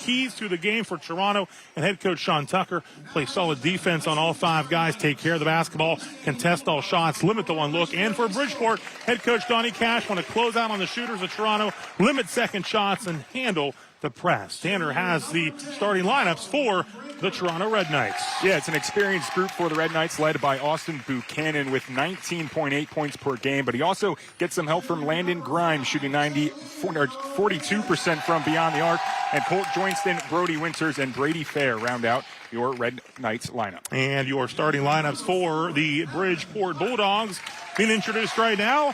keys to the game for Toronto, and head coach Sean Tucker play solid defense on all 5 guys, take care of the basketball, contest all shots, limit the one look. And for Bridgeport, head coach Donnie Cash want to close out on the shooters of Toronto, limit second shots, and handle the press. Tanner has the starting lineups for the Toronto Red Knights. Yeah, it's an experienced group for the Red Knights led by Austin Buchanan with 19.8 points per game, but he also gets some help from Landon Grimes shooting 42% from beyond the arc, and Colt Joinston, Brody Winters, and Brady Fair round out your Red Knights lineup. And your starting lineups for the Bridgeport Bulldogs being introduced right now.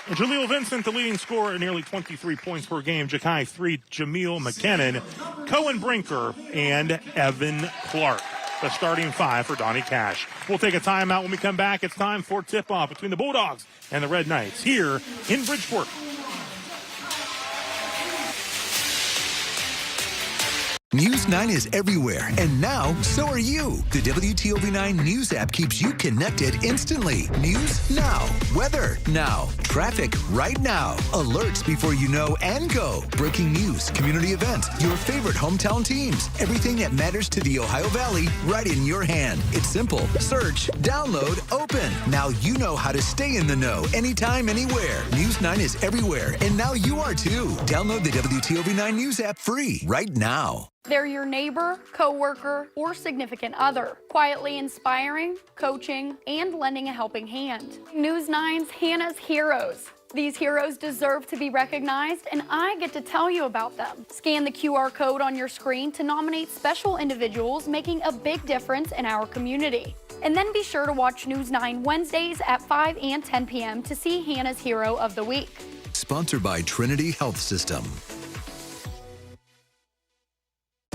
Jaleel Vincent, the leading scorer at nearly 23 points per game. Ja'Kai 3, Jameel McKinnon, Cohen Brinker, and Evan Clark. The starting 5 for Donnie Cash. We'll take a timeout. When we come back, it's time for tip-off between the Bulldogs and the Red Knights here in Bridgeport. News 9 is everywhere, and now so are you. The WTOV 9 News app keeps you connected instantly. News now. Weather now. Traffic right now. Alerts before you know and go. Breaking news, community events, your favorite hometown teams. Everything that matters to the Ohio Valley right in your hand. It's simple. Search, download, open. Now you know how to stay in the know anytime, anywhere. News 9 is everywhere, and now you are too. Download the WTOV 9 News app free right now. They're your neighbor, coworker, or significant other, quietly inspiring, coaching, and lending a helping hand. News 9's Hannah's Heroes. These heroes deserve to be recognized, and I get to tell you about them. Scan the QR code on your screen to nominate special individuals making a big difference in our community. And then be sure to watch News 9 Wednesdays at 5 and 10 p.m. to see Hannah's Hero of the Week. Sponsored by Trinity Health System.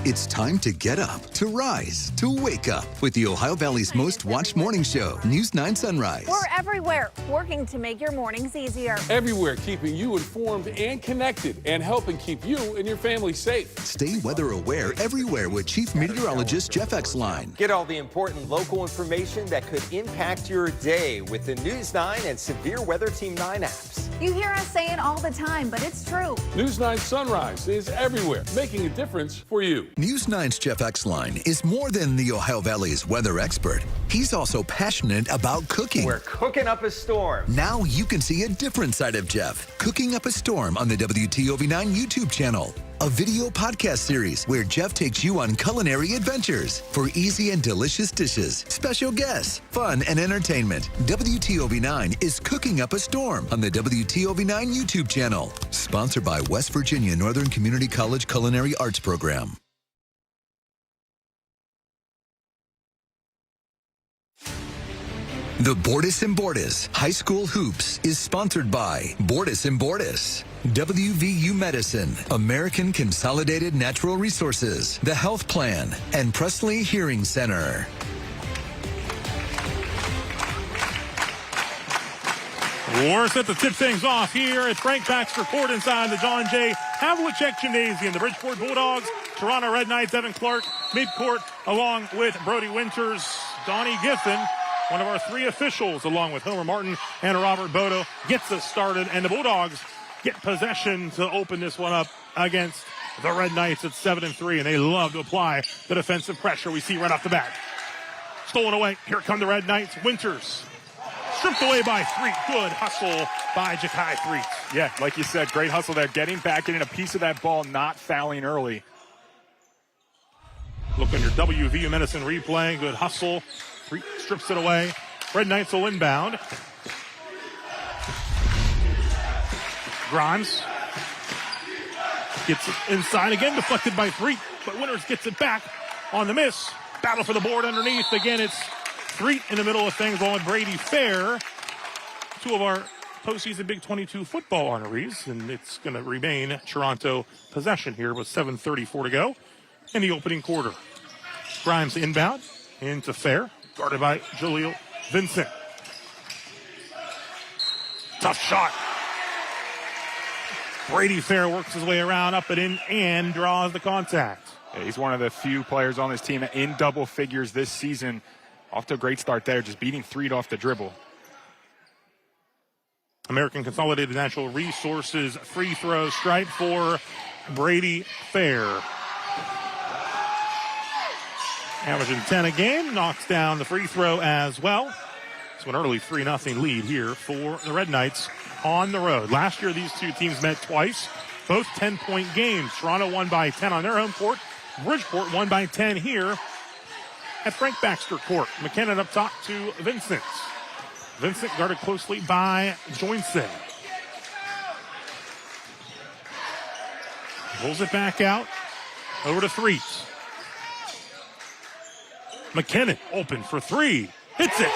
It's time to get up, to rise, to wake up with the Ohio Valley's most watched morning show, News 9 Sunrise. We're everywhere, working to make your mornings easier. Everywhere, keeping you informed and connected and helping keep you and your family safe. Stay weather aware everywhere with Chief Meteorologist Jeff Exline. Get all the important local information that could impact your day with the News 9 and Severe Weather Team 9 apps. You hear us say it all the time, but it's true. News 9 Sunrise is everywhere, making a difference for you. News 9's Jeff Exline is more than the Ohio Valley's weather expert. He's also passionate about cooking. We're cooking up a storm. Now you can see a different side of Jeff, cooking up a storm on the WTOV 9 YouTube channel. A video podcast series where Jeff takes you on culinary adventures for easy and delicious dishes, special guests, fun, and entertainment. WTOV 9 is cooking up a storm on the WTOV 9 YouTube channel. Sponsored by West Virginia Northern Community College Culinary Arts Program. The Bordas Bordas High School Hoops is sponsored by Bordas Bordas, WVU Medicine, American Consolidated Natural Resources, The Health Plan, and Presley Hearing Center. We're set to tip things off here at Frank Baxter Court inside the John J. Havlicek Gymnasium. The Bridgeport Bulldogs, Toronto Red Knights, Evan Clark, midcourt, along with Brody Winters, Donnie Giffen. One of our 3 officials, along with Homer Martin and Robert Bodo, gets us started. And the Bulldogs get possession to open this one up against the Red Knights at 7-3. And they love to apply the defensive pressure we see right off the bat. Stolen away. Here come the Red Knights. Winters stripped away by Threet. Good hustle by Ja'Kai Threet. Yeah, like you said, great hustle there. Getting back in a piece of that ball, not fouling early. Look on your WVU Medicine replay. Good hustle. Threet strips it away. Red Knights will inbound. Grimes gets it inside again, deflected by Threet, but Winters gets it back on the miss. Battle for the board underneath. Again, it's Threet in the middle of things, along with Brady Fair. 2 of our postseason Big 22 football honorees, and it's going to remain Toronto possession here with 7:34 to go in the opening quarter. Grimes inbound into Fair, guarded by Jaleel Vincent. Tough shot. Brady Fair works his way around, up and in, and draws the contact. Yeah, he's one of the few players on this team in double figures this season. Off to a great start there, just beating Threet off the dribble. American Consolidated Natural Resources free throw stripe for Brady Fair. Averaging 10 a game, knocks down the free throw as well. It's an early 3-0 lead here for the Red Knights on the road. Last year, these two teams met twice, both 10-point games. Toronto won by 10 on their home court. Bridgeport won by 10 here at Frank Baxter Court. McKinnon up top to Vincent. Vincent guarded closely by Joinson. Pulls it back out. Over to Threet. McKinnon open for three. Hits it.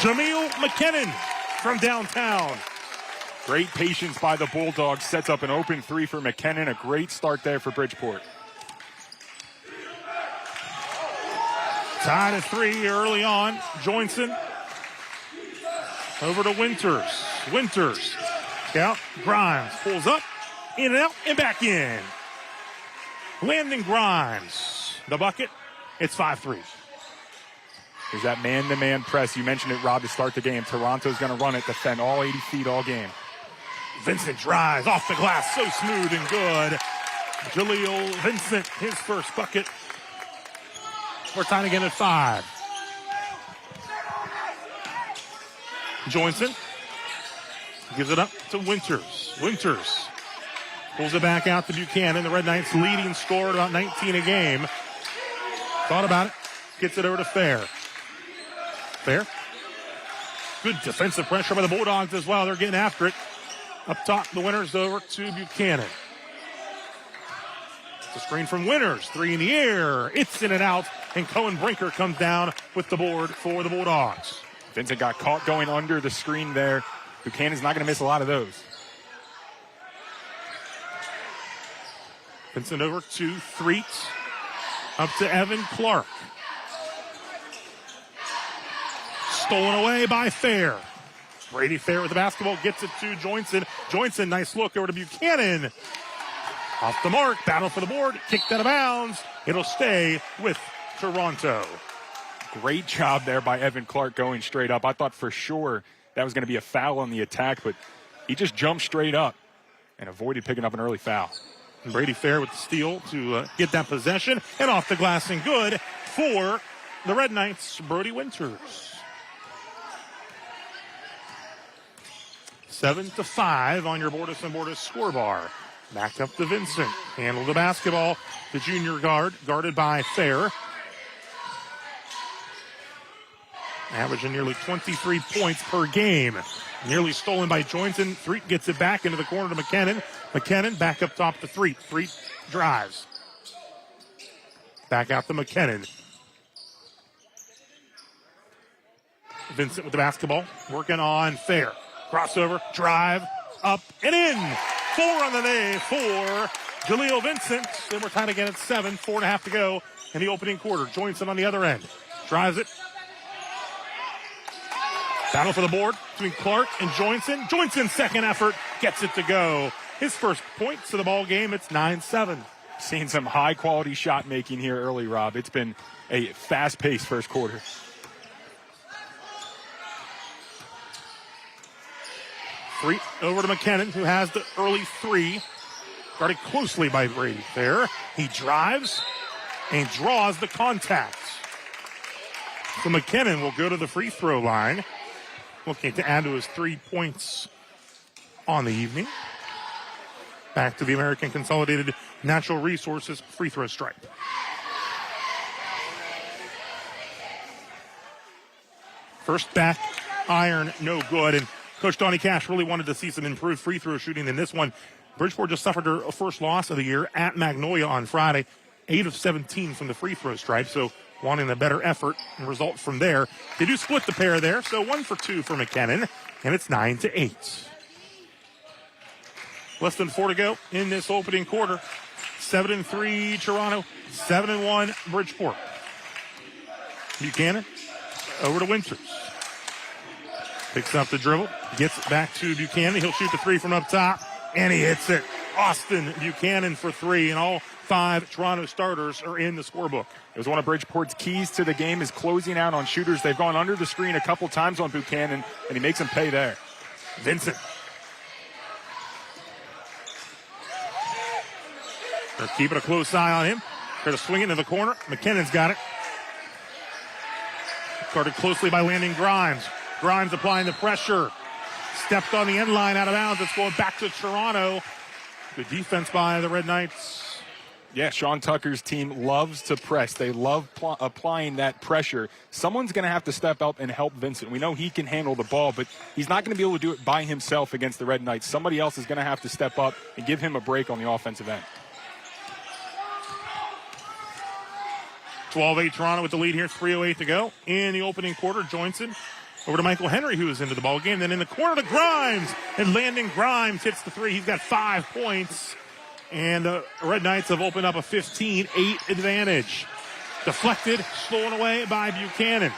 Jameel McKinnon from downtown. Great patience by the Bulldogs. Sets up an open three for McKinnon. A great start there for Bridgeport. Tied at three early on. Joinson. Over to Winters. Winters. Out. Grimes pulls up. In and out and back in. Landon Grimes. The bucket. It's 5-3. There's that man-to-man press. You mentioned it, Rob, to start the game. Toronto's going to run it, defend all 80 feet all game. Vincent drives off the glass. So smooth and good. Jaleel Vincent, his first bucket. We're tied again at 5. Joinson gives it up to Winters. Winters pulls it back out to Buchanan. The Red Knights leading scorer, about 19 a game. Thought about it. Gets it over to Fair. Fair. Good defensive pressure by the Bulldogs as well. They're getting after it. Up top, the Winters over to Buchanan. It's a screen from Winters. Three in the air. It's in and out. And Cohen Brinker comes down with the board for the Bulldogs. Vincent got caught going under the screen there. Buchanan's not going to miss a lot of those. Vincent over to Threet. Up to Evan Clark. Stolen away by Fair. Brady Fair with the basketball. Gets it to Joinson. Joinson, nice look over to Buchanan. Off the mark. Battle for the board. Kicked out of bounds. It'll stay with Toronto. Great job there by Evan Clark going straight up. I thought for sure that was going to be a foul on the attack, but he just jumped straight up and avoided picking up an early foul. And Brady Fair with the steal to get that possession. And off the glass and good for the Red Knights, Brody Winters. 7-5 on your Bordas Bordas score bar. Back up to Vincent. Handle the basketball. The junior guard, guarded by Fair. Averaging nearly 23 points per game. Nearly stolen by Joinson. Threet gets it back into the corner to McKinnon. McKinnon back up top to Threet. Threet drives. Back out to McKinnon. Vincent with the basketball. Working on Fair. Crossover, drive, up and in. 4 on the day for Jaleel Vincent. Then we're tied again at 7. 4.5 to go in the opening quarter. Joinson on the other end. Drives it. Battle for the board between Clark and Joinson. Joinson's second effort gets it to go. His first points to the ball game. It's 9-7. Seeing some high-quality shot making here early, Rob. It's been a fast-paced first quarter. Three over to McKinnon, who has the early three. Guarded closely by Brady there. He drives and draws the contact. So McKinnon will go to the free throw line. Looking to add to his 3 points on the evening. Back to the American Consolidated Natural Resources free throw stripe. First back iron, no good. And Coach Donnie Cash really wanted to see some improved free throw shooting in this one. Bridgeport just suffered their first loss of the year at Magnolia on Friday. 8 of 17 from the free throw stripe, so wanting a better effort and result from there. They do split the pair there, so 1 for 2 for McKinnon, and it's 9-8. Less than 4 to go in this opening quarter. 7-3 Toronto, 7-1 Bridgeport. Buchanan over to Winters. Picks up the dribble, gets it back to Buchanan. He'll shoot the three from up top, and he hits it. Austin Buchanan for 3, and all 5 Toronto starters are in the scorebook. It was one of Bridgeport's keys to the game is closing out on shooters. They've gone under the screen a couple times on Buchanan, and he makes them pay there. Vincent. They're keeping a close eye on him. Try to swing it into the corner. McKinnon's got it. Guarded closely by Landon Grimes. Grimes applying the pressure. Stepped on the end line out of bounds. It's going back to Toronto. Good defense by the Red Knights. Yeah, Sean Tucker's team loves to press. They love applying that pressure. Someone's going to have to step up and help Vincent. We know he can handle the ball, but he's not going to be able to do it by himself against the Red Knights. Somebody else is going to have to step up and give him a break on the offensive end. 12-8 Toronto with the lead here. 3:08 to go in the opening quarter. Johnson over to Michael Henry, who is into the ball game. Then in the corner to Grimes, and Landon Grimes hits the three. He's got 5 points. And the Red Knights have opened up a 15-8 advantage. Deflected, stolen away by Buchanan.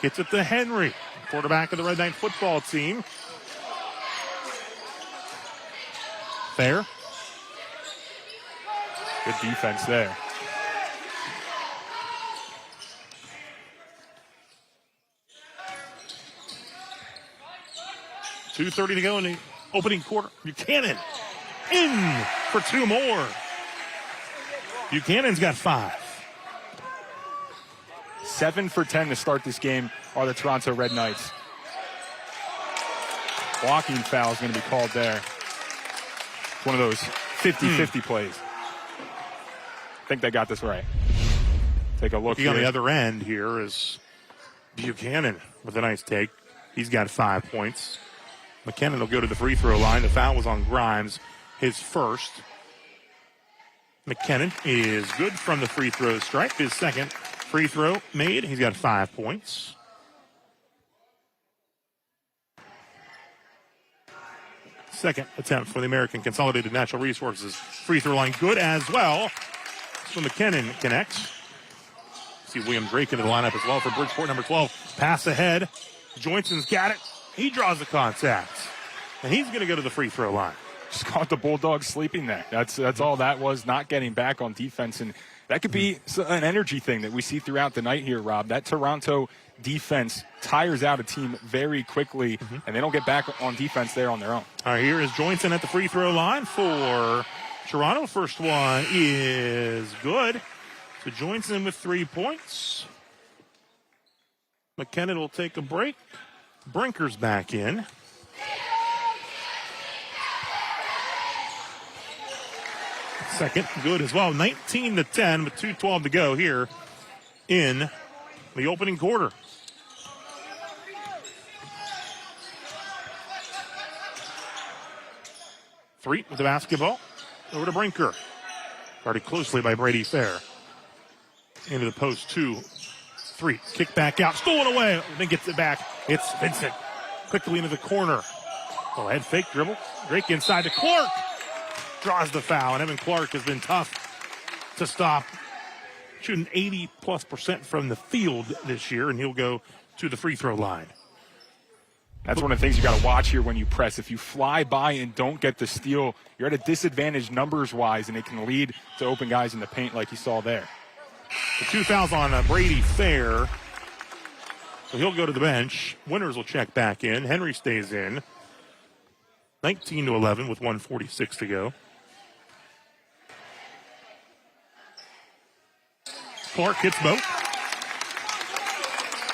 Gets it to Henry, quarterback of the Red Knight football team. Fair. Good defense there. .2:30 to go in the opening quarter. Buchanan in for 2 more. Buchanan's got 5. 7 for 10 to start this game are the Toronto Red Knights. Blocking foul is going to be called there. It's one of those 50-50 plays. I think they got this right. Take a look here. On the other end here is Buchanan with a nice take. He's got 5 points. McKinnon will go to the free throw line. The foul was on Grimes, his first. McKinnon is good from the free throw stripe. His second free throw made. He's got 5 points. Second attempt for the American Consolidated Natural Resources free throw line. Good as well. So McKinnon connects. See William Drake into the lineup as well for Bridgeport, number 12. Pass ahead. Johnson's got it. He draws the contact. And he's going to go to the free throw line. Just caught the Bulldogs sleeping there. That's all that was, not getting back on defense. And that could be an energy thing that we see throughout the night here, Rob. That Toronto defense tires out a team very quickly, and they don't get back on defense there on their own. All right, here is Johnson at the free throw line for Toronto. First one is good. So Johnson with 3 points. McKinnon will take a break. Brinker's back in. Second, good as well. 19-10 with 2:12 to go here in the opening quarter. Three with the basketball. Over to Brinker. Guarded closely by Brady Fair. Into the post, 2-3. Kick back out. Stolen away. Then gets it back. It's Vincent. Quickly into the corner. Oh, head fake dribble. Drake inside to Clark. Draws the foul. And Evan Clark has been tough to stop. Shooting 80+% from the field this year. And he'll go to the free throw line. That's one of the things you got to watch here when you press. If you fly by and don't get the steal, you're at a disadvantage numbers-wise, and it can lead to open guys in the paint like you saw there. The 2 fouls on Brady Fair. So he'll go to the bench. Winters will check back in. Henry stays in. 19-11 with 1:46 to go. Clark hits both.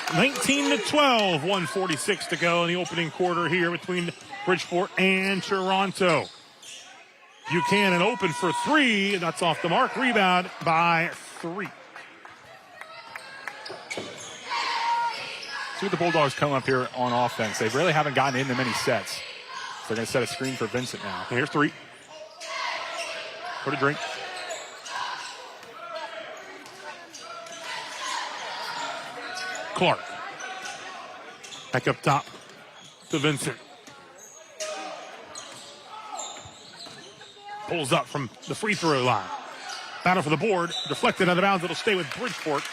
19-12, 1:46 to go in the opening quarter here between Bridgeport and Toronto. Buchanan open for 3. That's off the mark. Rebound by 3. See what the Bulldogs come up here on offense. They really haven't gotten into many sets. So they're going to set a screen for Vincent now. Here's 3. Put a drink. Clark. Back up top to Vincent. Pulls up from the free throw line. Battle for the board. Deflected out of bounds. It'll stay with Bridgeport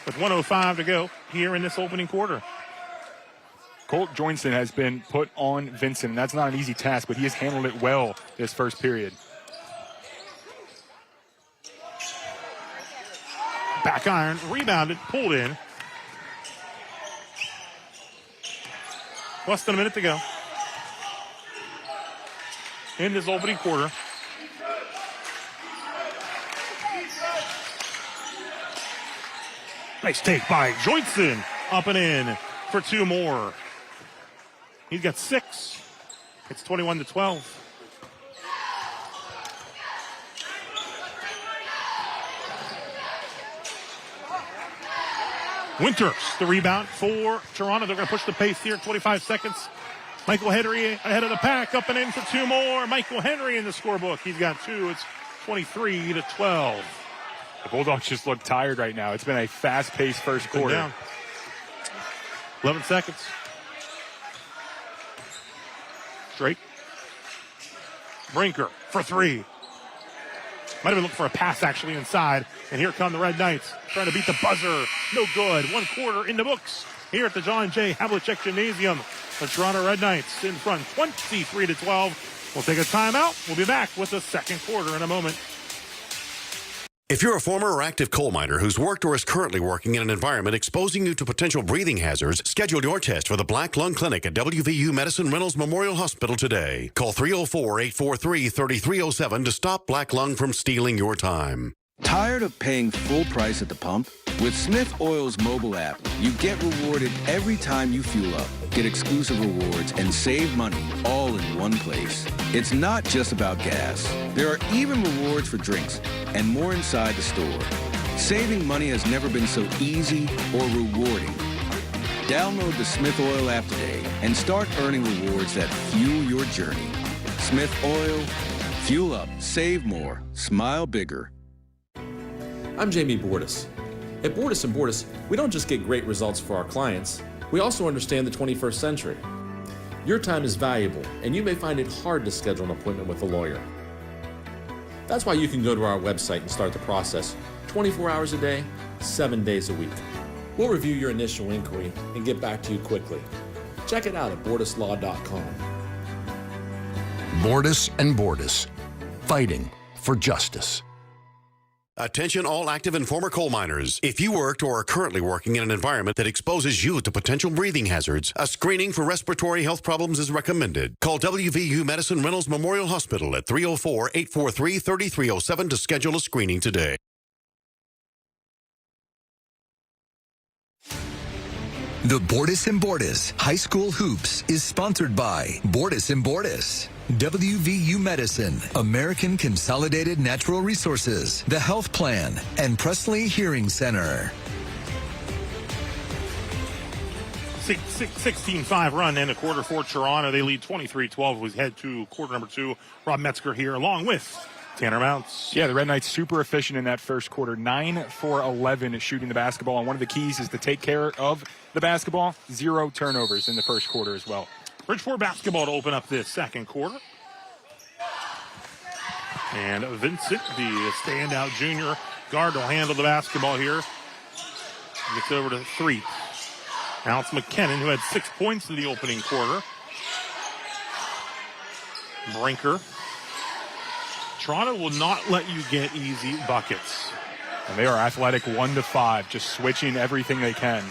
with 1:05 to go here in this opening quarter. Colt Johnson has been put on Vincent, and that's not an easy task, but he has handled it well this first period. Back iron. Rebounded. Pulled in. Less than a minute to go in this opening quarter. Nice take by Joyson. Up and in for 2 more. He's got 6. It's 21-12. Winters, the rebound for Toronto. They're going to push the pace here. 25 seconds. Michael Henry ahead of the pack. Up and in for 2 more. Michael Henry in the scorebook. He's got 2. It's 23-12. The Bulldogs just look tired right now. It's been a fast-paced first quarter. Down. 11 seconds. Straight. Brinker for 3. Might have been looking for a pass actually inside. And here come the Red Knights trying to beat the buzzer. No good. 1 quarter in the books here at the John J. Havlicek Gymnasium. The Toronto Red Knights in front 23-12. We'll take a timeout. We'll be back with the second quarter in a moment. If you're a former or active coal miner who's worked or is currently working in an environment exposing you to potential breathing hazards, schedule your test for the Black Lung Clinic at WVU Medicine Reynolds Memorial Hospital today. Call 304-843-3307 to stop black lung from stealing your time. Tired of paying full price at the pump? With Smith Oil's mobile app, you get rewarded every time you fuel up, get exclusive rewards, and save money all in one place. It's not just about gas. There are even rewards for drinks and more inside the store. Saving money has never been so easy or rewarding. Download the Smith Oil app today and start earning rewards that fuel your journey. Smith Oil, fuel up, save more, smile bigger. I'm Jamie Bordas. At Bordas Bordas, we don't just get great results for our clients, we also understand the 21st century. Your time is valuable, and you may find it hard to schedule an appointment with a lawyer. That's why you can go to our website and start the process 24 hours a day, 7 days a week. We'll review your initial inquiry and get back to you quickly. Check it out at bordaslaw.com. Bordas and Bordas, fighting for justice. Attention all active and former coal miners. If you worked or are currently working in an environment that exposes you to potential breathing hazards, a screening for respiratory health problems is recommended. Call WVU Medicine Reynolds Memorial Hospital at 304-843-3307 to schedule a screening today. The Bordas and Bordas High School Hoops is sponsored by Bordas and Bordas, WVU Medicine, American Consolidated Natural Resources, The Health Plan, and Presley Hearing Center. 16-5 run in a quarter for Toronto. They lead 23-12. We head to quarter number 2. Rob Metzger here along with Tanner Mounts. Yeah, the Red Knights super efficient in that first quarter. 9 for 11 shooting the basketball. And one of the keys is to take care of the basketball. 0 turnovers in the first quarter as well. Bridgeport basketball to open up this second quarter. And Vincent, the standout junior guard, will handle the basketball here. Gets over to 3. Now it's McKinnon, who had 6 points in the opening quarter. Brinker. Toronto will not let you get easy buckets. And they are athletic 1 to 5, just switching everything they can.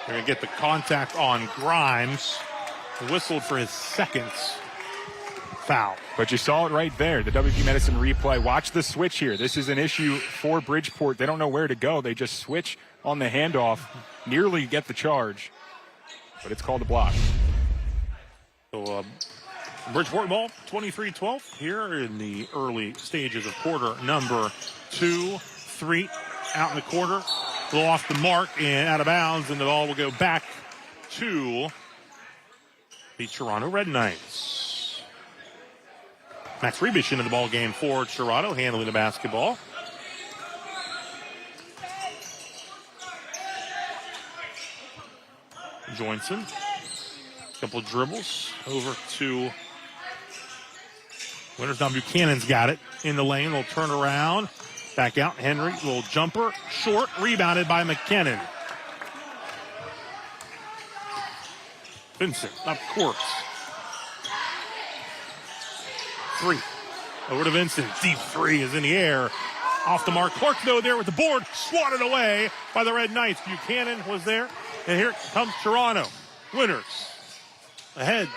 They're going to get the contact on Grimes. Whistled for his second foul. But you saw it right there, the WV Medicine replay. Watch the switch here. This is an issue for Bridgeport. They don't know where to go. They just switch on the handoff, nearly get the charge, but it's called a block. So Bridgeport ball, 23-12 here in the early stages of quarter number 2. 3 out in the quarter. A little off the mark and out of bounds, and the ball will go back to the Toronto Red Knights. Max Rebish into the ball game for Toronto, handling the basketball. Johnson, couple dribbles over to Winters. Now Buchanan's got it in the lane. They'll turn around, back out. Henry, little jumper, short, rebounded by McKinnon. Vincent up court. 3. Over to Vincent. Deep 3 is in the air. Off the mark. Clark, though, there with the board. Swatted away by the Red Knights. Buchanan was there. And here comes Toronto. Winters ahead.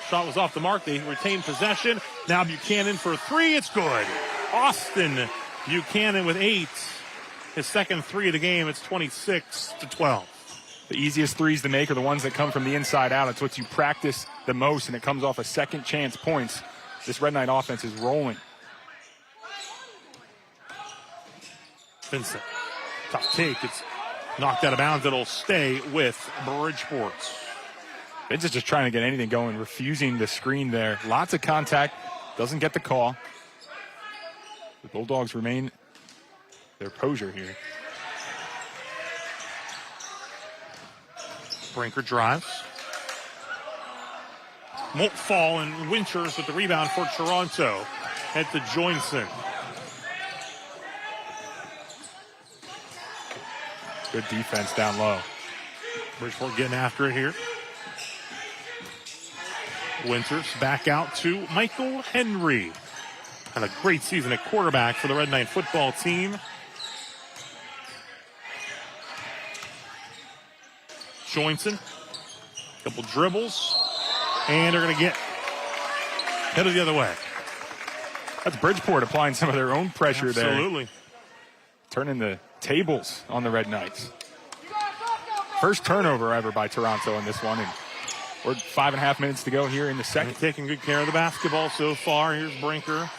Shot was off the mark. They retained possession. Now Buchanan for 3. It's good. Austin Buchanan with 8. His second 3 of the game. It's 26-12. The easiest threes to make are the ones that come from the inside out. It's what you practice the most, and it comes off a second chance points. This Red Knight offense is rolling. Vincent, tough take. It's knocked out of bounds. It'll stay with Bridgeport. Vincent's just trying to get anything going, refusing the screen there. Lots of contact, doesn't get the call. The Bulldogs remain their posure here. Brinker drives. Won't fall, and Winters with the rebound for Toronto. Head to Joinson. Good defense down low. Bridgeport getting after it here. Winters back out to Michael Henry. Had a great season at quarterback for the Red Knight football team. Joinson, couple dribbles, and they're going to get headed the other way. That's Bridgeport applying some of their own pressure there. Absolutely. Turning the tables on the Red Knights. First turnover ever by Toronto in this one, and we're 5.5 minutes to go here in the second. And taking good care of the basketball so far. Here's Brinker.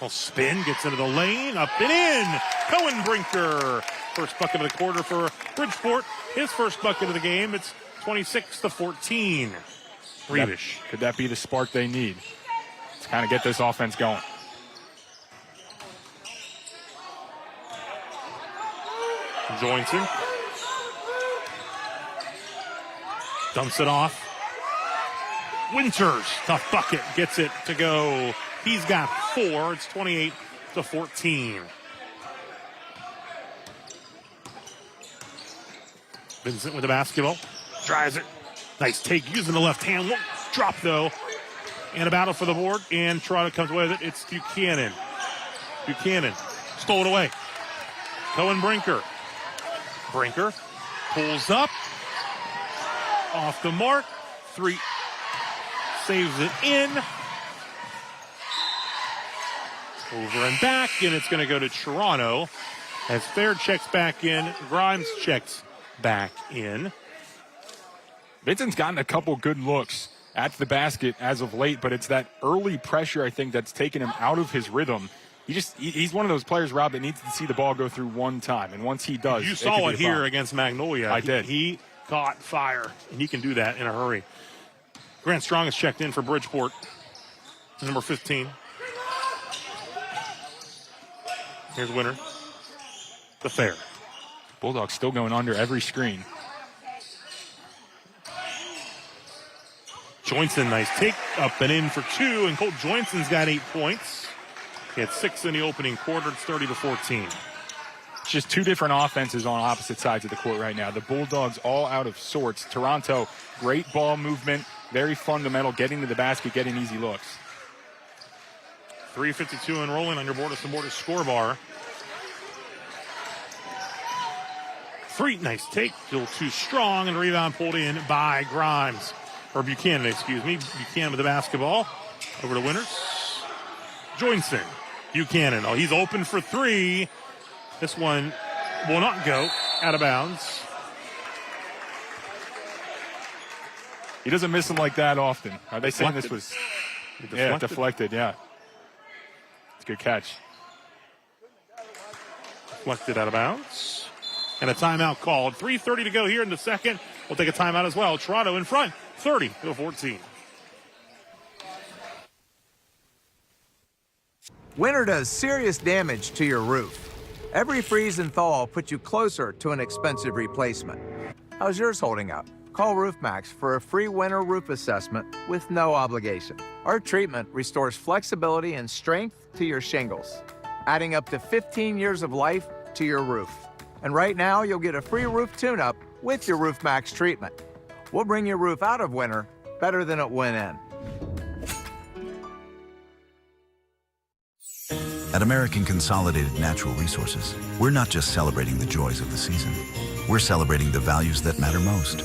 Well, spin, gets into the lane, up and in. Cohen Brinker. First bucket of the quarter for Bridgeport. His first bucket of the game. It's 26-14. Rebish. Could that be the spark they need to kind of get this offense going? Joinson. Dumps it off. Winters, tough bucket, gets it to go. He's got 4. It's 28-14. Vincent with the basketball. Drives it. Nice take, using the left hand. Won't drop, though. And a battle for the board, and Toronto comes away with it. It's Buchanan. Buchanan stole it away. Cohen Brinker. Brinker pulls up. Off the mark. 3. Saves it in. Over and back, and it's going to go to Toronto. As Fair checks back in, Grimes checks back in. Vincent's gotten a couple good looks at the basket as of late, but it's that early pressure, I think, that's taken him out of his rhythm. He's one of those players, Rob, that needs to see the ball go through one time, and once he does, you saw it here against Magnolia. I did. He caught fire, and he can do that in a hurry. Grant Strong is checked in for Bridgeport, number 15. Here's Winter. The Fair. Bulldogs still going under every screen. Joinson, nice take, up and in for 2, and Colt Joinson's got 8 points. He had 6 in the opening quarter. It's 30-14. It's just two different offenses on opposite sides of the court right now. The Bulldogs all out of sorts. Toronto, great ball movement, very fundamental, getting to the basket, getting easy looks. 3:52 and rolling on your Bordas Bordas score bar. 3, nice take, still too strong, and rebound pulled in by Grimes. Or Buchanan, excuse me. Buchanan with the basketball. Over to Winters. Joinson. Buchanan. Oh, he's open for 3. This one will not go out of bounds. He doesn't miss them like that often. Are they saying this was deflected? Yeah. It's a good catch. Deflected out of bounds. And a timeout called. 3:30 to go here in the second. We'll take a timeout as well. Toronto in front, 30-14. Winter does serious damage to your roof. Every freeze and thaw puts you closer to an expensive replacement. How's yours holding up? Call RoofMax for a free winter roof assessment with no obligation. Our treatment restores flexibility and strength to your shingles, adding up to 15 years of life to your roof. And right now, you'll get a free roof tune-up with your RoofMax treatment. We'll bring your roof out of winter better than it went in. At American Consolidated Natural Resources, we're not just celebrating the joys of the season. We're celebrating the values that matter most: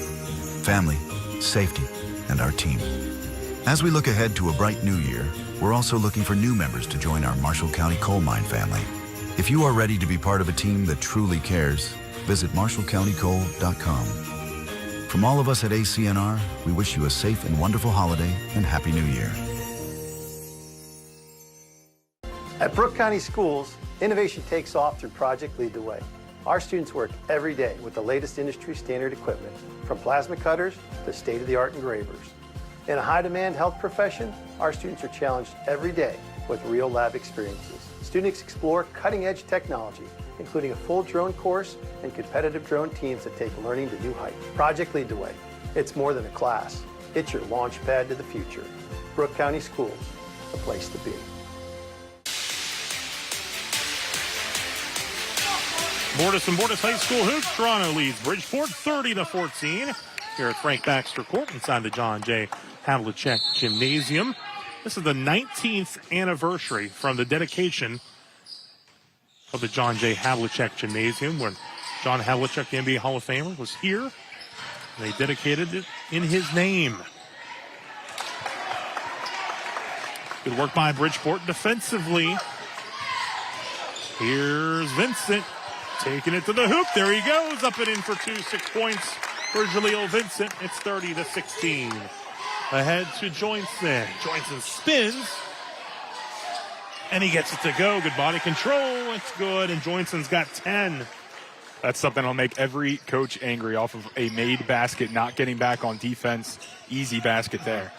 family, safety, and our team. As we look ahead to a bright new year, We're also looking for new members to join our Marshall County Coal Mine family. If you are ready to be part of a team that truly cares, visit MarshallCountyCoal.com. From all of us at ACNR, we wish you a safe and wonderful holiday and Happy New Year. At Brooke County Schools, innovation takes off through Project Lead the Way. Our students work every day with the latest industry standard equipment, from plasma cutters to state-of-the-art engravers. In a high-demand health profession, our students are challenged every day with real lab experiences. Students explore cutting-edge technology, including a full drone course and competitive drone teams that take learning to new heights. Project Lead the Way. It's more than a class. It's your launch pad to the future. Brooke County Schools, the place to be. Bordas and Bordas High School hoops. Toronto leads Bridgeport 30-14 here at Frank Baxter Court inside the John J. Havlicek Gymnasium. This is the 19th anniversary from the dedication of the John J. Havlicek Gymnasium when John Havlicek, the NBA Hall of Famer, was here. They dedicated it in his name. Good work by Bridgeport defensively. Here's Vincent. Taking it to the hoop. There he goes. Up and in for 2, 6 points for Jaleel Vincent. It's 30-16. Ahead to Joinson. Joinson spins. And he gets it to go. Good body control. It's good. And Joinson's got 10. That's something that'll make every coach angry off of a made basket, not getting back on defense. Easy basket there.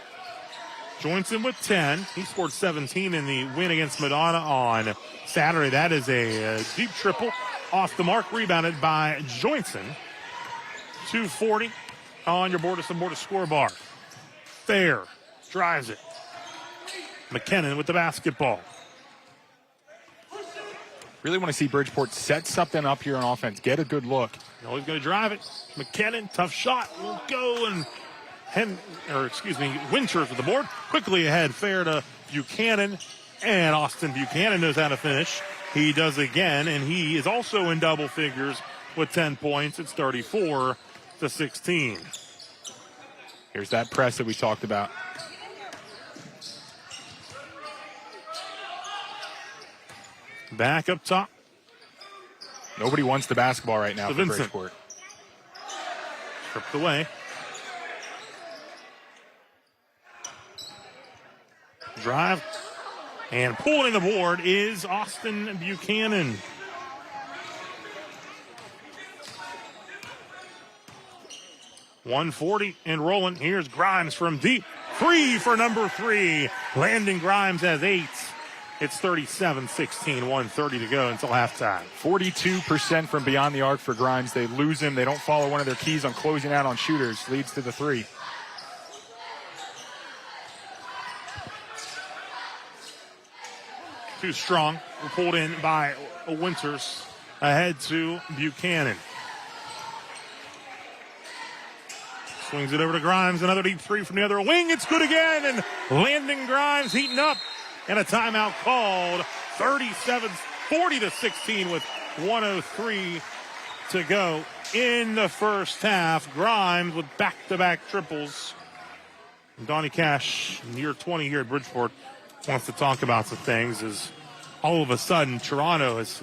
Joinson with 10. He scored 17 in the win against Madonna on Saturday. That is a deep triple. Off the mark, rebounded by Joinson. 2:40 on your Bordas and Bordas scoreboard. Fair drives it. McKinnon with the basketball. Really want to see Bridgeport set something up here on offense. Get a good look. No, he's going to drive it. McKinnon, tough shot. Will go and Winters with the board. Quickly ahead, fair to Buchanan. And Austin Buchanan knows how to finish. He does again, and he is also in double figures with 10 points. It's 34-16. Here's that press that we talked about. Back up top. Nobody wants the basketball right now for Bridgeport. Stripped away. Drive. And pulling the board is Austin Buchanan. .140 and rolling. Here's Grimes from deep. Free for number 3. Landon Grimes has 8. It's 37-16, 1:30 to go until halftime. 42% from beyond the arc for Grimes. They lose him. They don't follow one of their keys on closing out on shooters. Leads to the 3. Too strong. Pulled in by Winters. Ahead to Buchanan. Swings it over to Grimes. Another deep 3 from the other wing. It's good again. And Landon Grimes heating up. And a timeout called. 40-16 with 1:03 to go in the first half. Grimes with back-to-back triples. And Donnie Cash, near 20 here at Bridgeport, wants to talk about some things. As all of a sudden Toronto has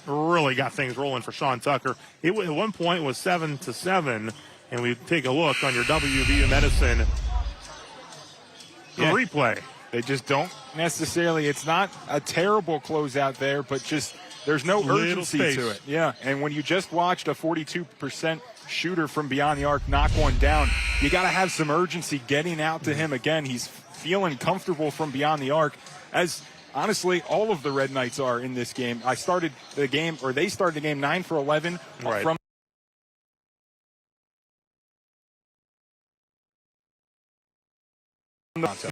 really got things rolling for Sean Tucker. It at one point was 7-7, and we take a look on your WV Medicine replay. They just don't necessarily. It's not a terrible closeout there, but just there's no urgency to it. Yeah, and when you just watched a 42% shooter from beyond the arc knock one down, you got to have some urgency getting out to him again. He's feeling comfortable from beyond the arc, as honestly all of the Red Knights are in this game. They started the game 9 for 11 from the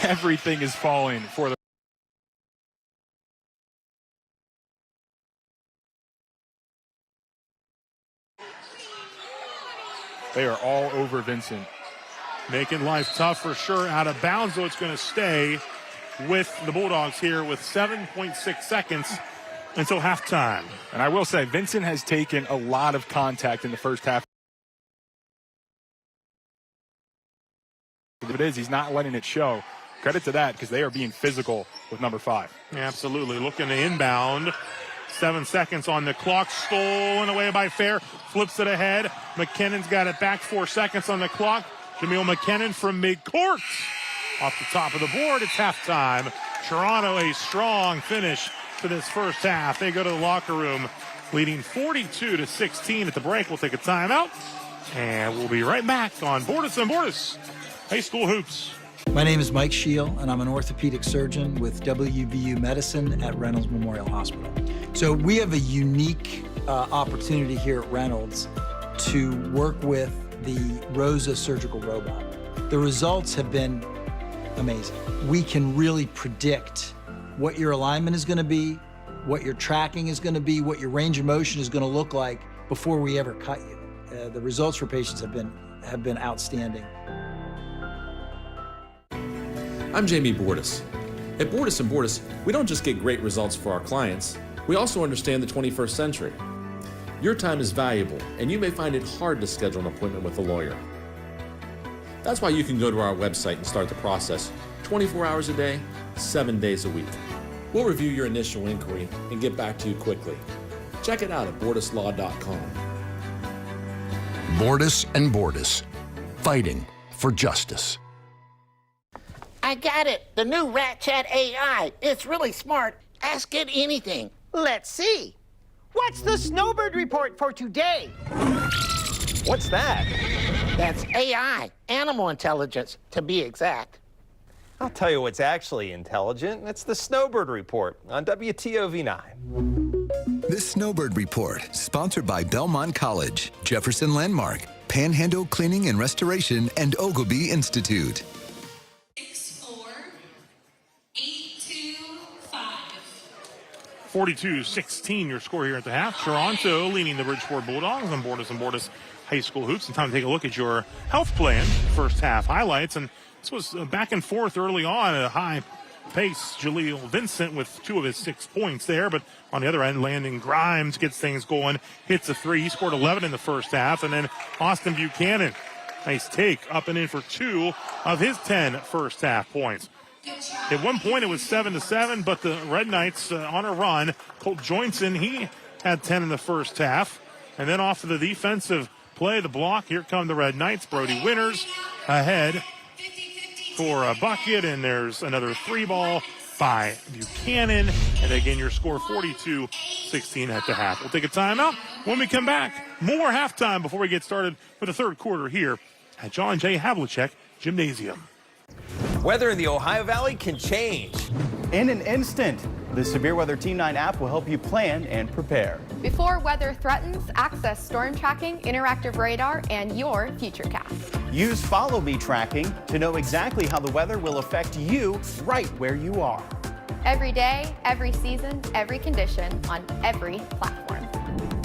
Everything is falling for the They are all over Vincent. Making life tough for sure. Out of bounds, though, it's going to stay with the Bulldogs here with 7.6 seconds until halftime. And I will say, Vincent has taken a lot of contact in the first half. If it is, he's not letting it show. Credit to that, because they are being physical with number 5. Yeah, absolutely. Looking to inbound. 7 seconds on the clock. Stolen away by Fair. Flips it ahead. McKinnon's got it back. 4 seconds on the clock. Jameel McKinnon from midcourt. Off the top of the board, it's halftime. Toronto, a strong finish to this first half. They go to the locker room leading 42-16 at the break. We'll take a timeout, and we'll be right back on Bordas and Bordas High School Hoops. My name is Mike Scheel, and I'm an orthopedic surgeon with WVU Medicine at Reynolds Memorial Hospital. So we have a unique opportunity here at Reynolds to work with the ROSA surgical robot. The results have been amazing. We can really predict what your alignment is going to be, what your tracking is going to be, what your range of motion is going to look like before we ever cut you. The results for patients have been outstanding. I'm Jamie Bordas. At Bordas Bordas, we don't just get great results for our clients, we also understand the 21st century. Your time is valuable, and you may find it hard to schedule an appointment with a lawyer. That's why you can go to our website and start the process 24 hours a day, 7 days a week. We'll review your initial inquiry and get back to you quickly. Check it out at bordaslaw.com. Bordas and Bordas, fighting for justice. I got it. The new Rat Chat AI. It's really smart. Ask it anything. Let's see. What's the Snowbird report for today? What's that? That's AI, animal intelligence, to be exact. I'll tell you what's actually intelligent. It's the Snowbird Report on WTOV 9. The Snowbird Report, sponsored by Belmont College, Jefferson Landmark, Panhandle Cleaning and Restoration, and Ogilvy Institute. 42-16 your score here at the half. Toronto leading the Bridgeport Bulldogs on Bordas and Bordas High School Hoops. And time to take a look at your health plan first half highlights. And this was back and forth early on at a high pace. Jaleel Vincent with 2 of his 6 points there. But on the other end, Landon Grimes gets things going, hits a 3. He scored 11 in the first half. And then Austin Buchanan, nice take, up and in for 2 of his 10 first half points. At one point, it was 7-7, but the Red Knights on a run. Colt Joinson, he had 10 in the first half. And then off of the defensive play, the block, here come the Red Knights. Brody Winters ahead for a bucket, and there's another 3 ball by Buchanan. And again, your score 42-16 at the half. We'll take a timeout. When we come back, more halftime before we get started for the third quarter here at John J. Havlicek Gymnasium. Weather in the Ohio Valley can change in an instant. The Severe Weather Team 9 app will help you plan and prepare. Before weather threatens, access storm tracking, interactive radar, and your futurecast. Use Follow Me tracking to know exactly how the weather will affect you right where you are. Every day, every season, every condition on every platform.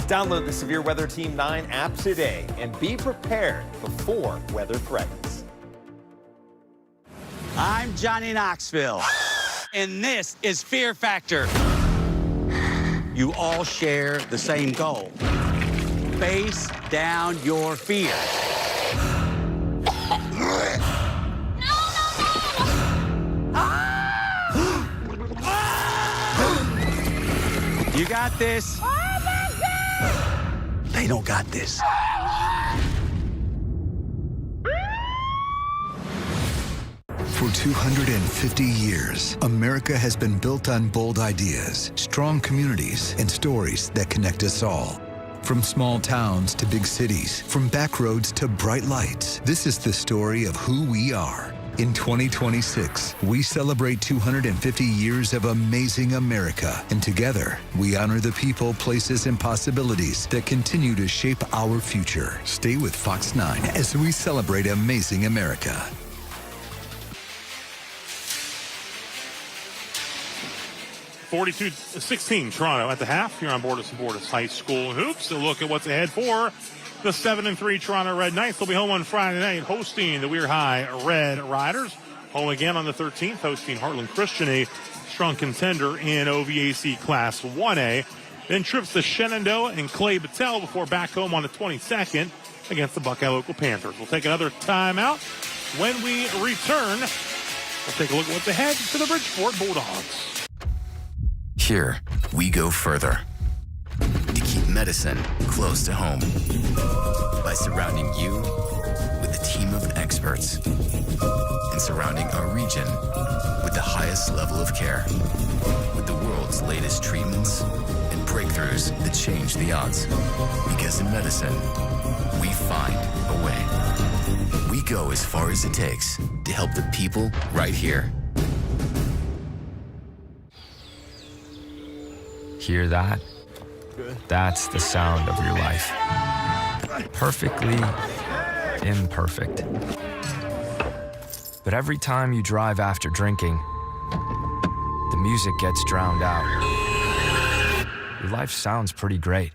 Download the Severe Weather Team 9 app today and be prepared before weather threatens. I'm Johnny Knoxville, and this is Fear Factor. You all share the same goal. Face down your fear. You got this. Oh my God! They don't got this. For 250 years, America has been built on bold ideas, strong communities, and stories that connect us all. From small towns to big cities, from back roads to bright lights, this is the story of who we are. In 2026, we celebrate 250 years of amazing America, and together, we honor the people, places, and possibilities that continue to shape our future. Stay with Fox 9 as we celebrate amazing America. 42-16 Toronto at the half here on Bordas Bordas High School Hoops. A look at what's ahead for the 7-3 Toronto Red Knights. They'll be home on Friday night hosting the Weir High Red Riders. Home again on the 13th, hosting Heartland Christian, a strong contender in OVAC Class 1A. Then trips to Shenandoah and Clay Battelle before back home on the 22nd against the Buckeye Local Panthers. We'll take another timeout. When we return, we'll take a look at what's ahead for the Bridgeport Bulldogs. Here, we go further to keep medicine close to home by surrounding you with a team of experts and surrounding our region with the highest level of care with the world's latest treatments and breakthroughs that change the odds. Because in medicine, we find a way. We go as far as it takes to help the people right here. Hear that? That's the sound of your life. Perfectly imperfect. But every time you drive after drinking, the music gets drowned out. Your life sounds pretty great.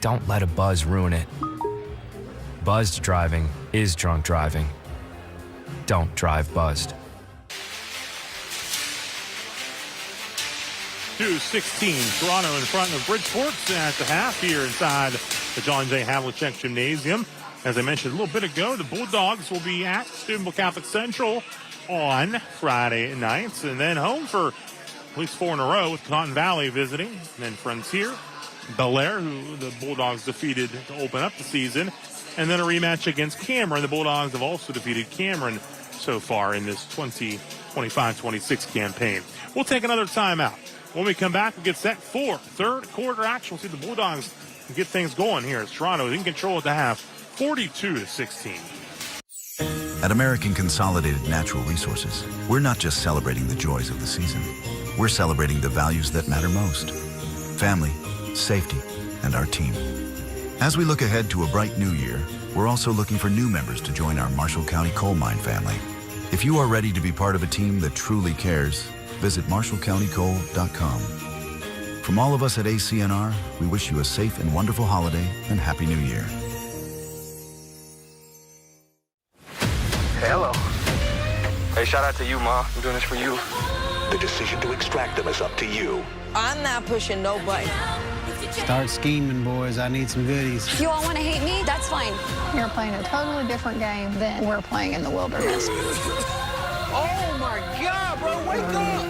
Don't let a buzz ruin it. Buzzed driving is drunk driving. Don't drive buzzed. 2-16 Toronto in front of Bridgeport at the half here inside the John J. Havlicek Gymnasium. As I mentioned a little bit ago, the Bulldogs will be at Steubenville Catholic Central on Friday nights, and then home for at least 4 in a row with Cotton Valley visiting, and then Frontier, Bel Air, who the Bulldogs defeated to open up the season, and then a rematch against Cameron. The Bulldogs have also defeated Cameron so far in this 2025-26 campaign. We'll take another timeout. When we come back, we'll get set for third quarter action. We'll see the Bulldogs get things going here as Toronto is in control at the half, 42-16. At American Consolidated Natural Resources, we're not just celebrating the joys of the season. We're celebrating the values that matter most: family, safety, and our team. As we look ahead to a bright new year, we're also looking for new members to join our Marshall County Coal Mine family. If you are ready to be part of a team that truly cares, visit MarshallCountyCoal.com. From all of us at ACNR, we wish you a safe and wonderful holiday and Happy New Year. Hello. Hey, shout out to you, Ma. I'm doing this for you. The decision to extract them is up to you. I'm not pushing no button. Start scheming, boys. I need some goodies. You all want to hate me? That's fine. You're playing a totally different game than we're playing in the wilderness. Oh, my God, bro. Wake up.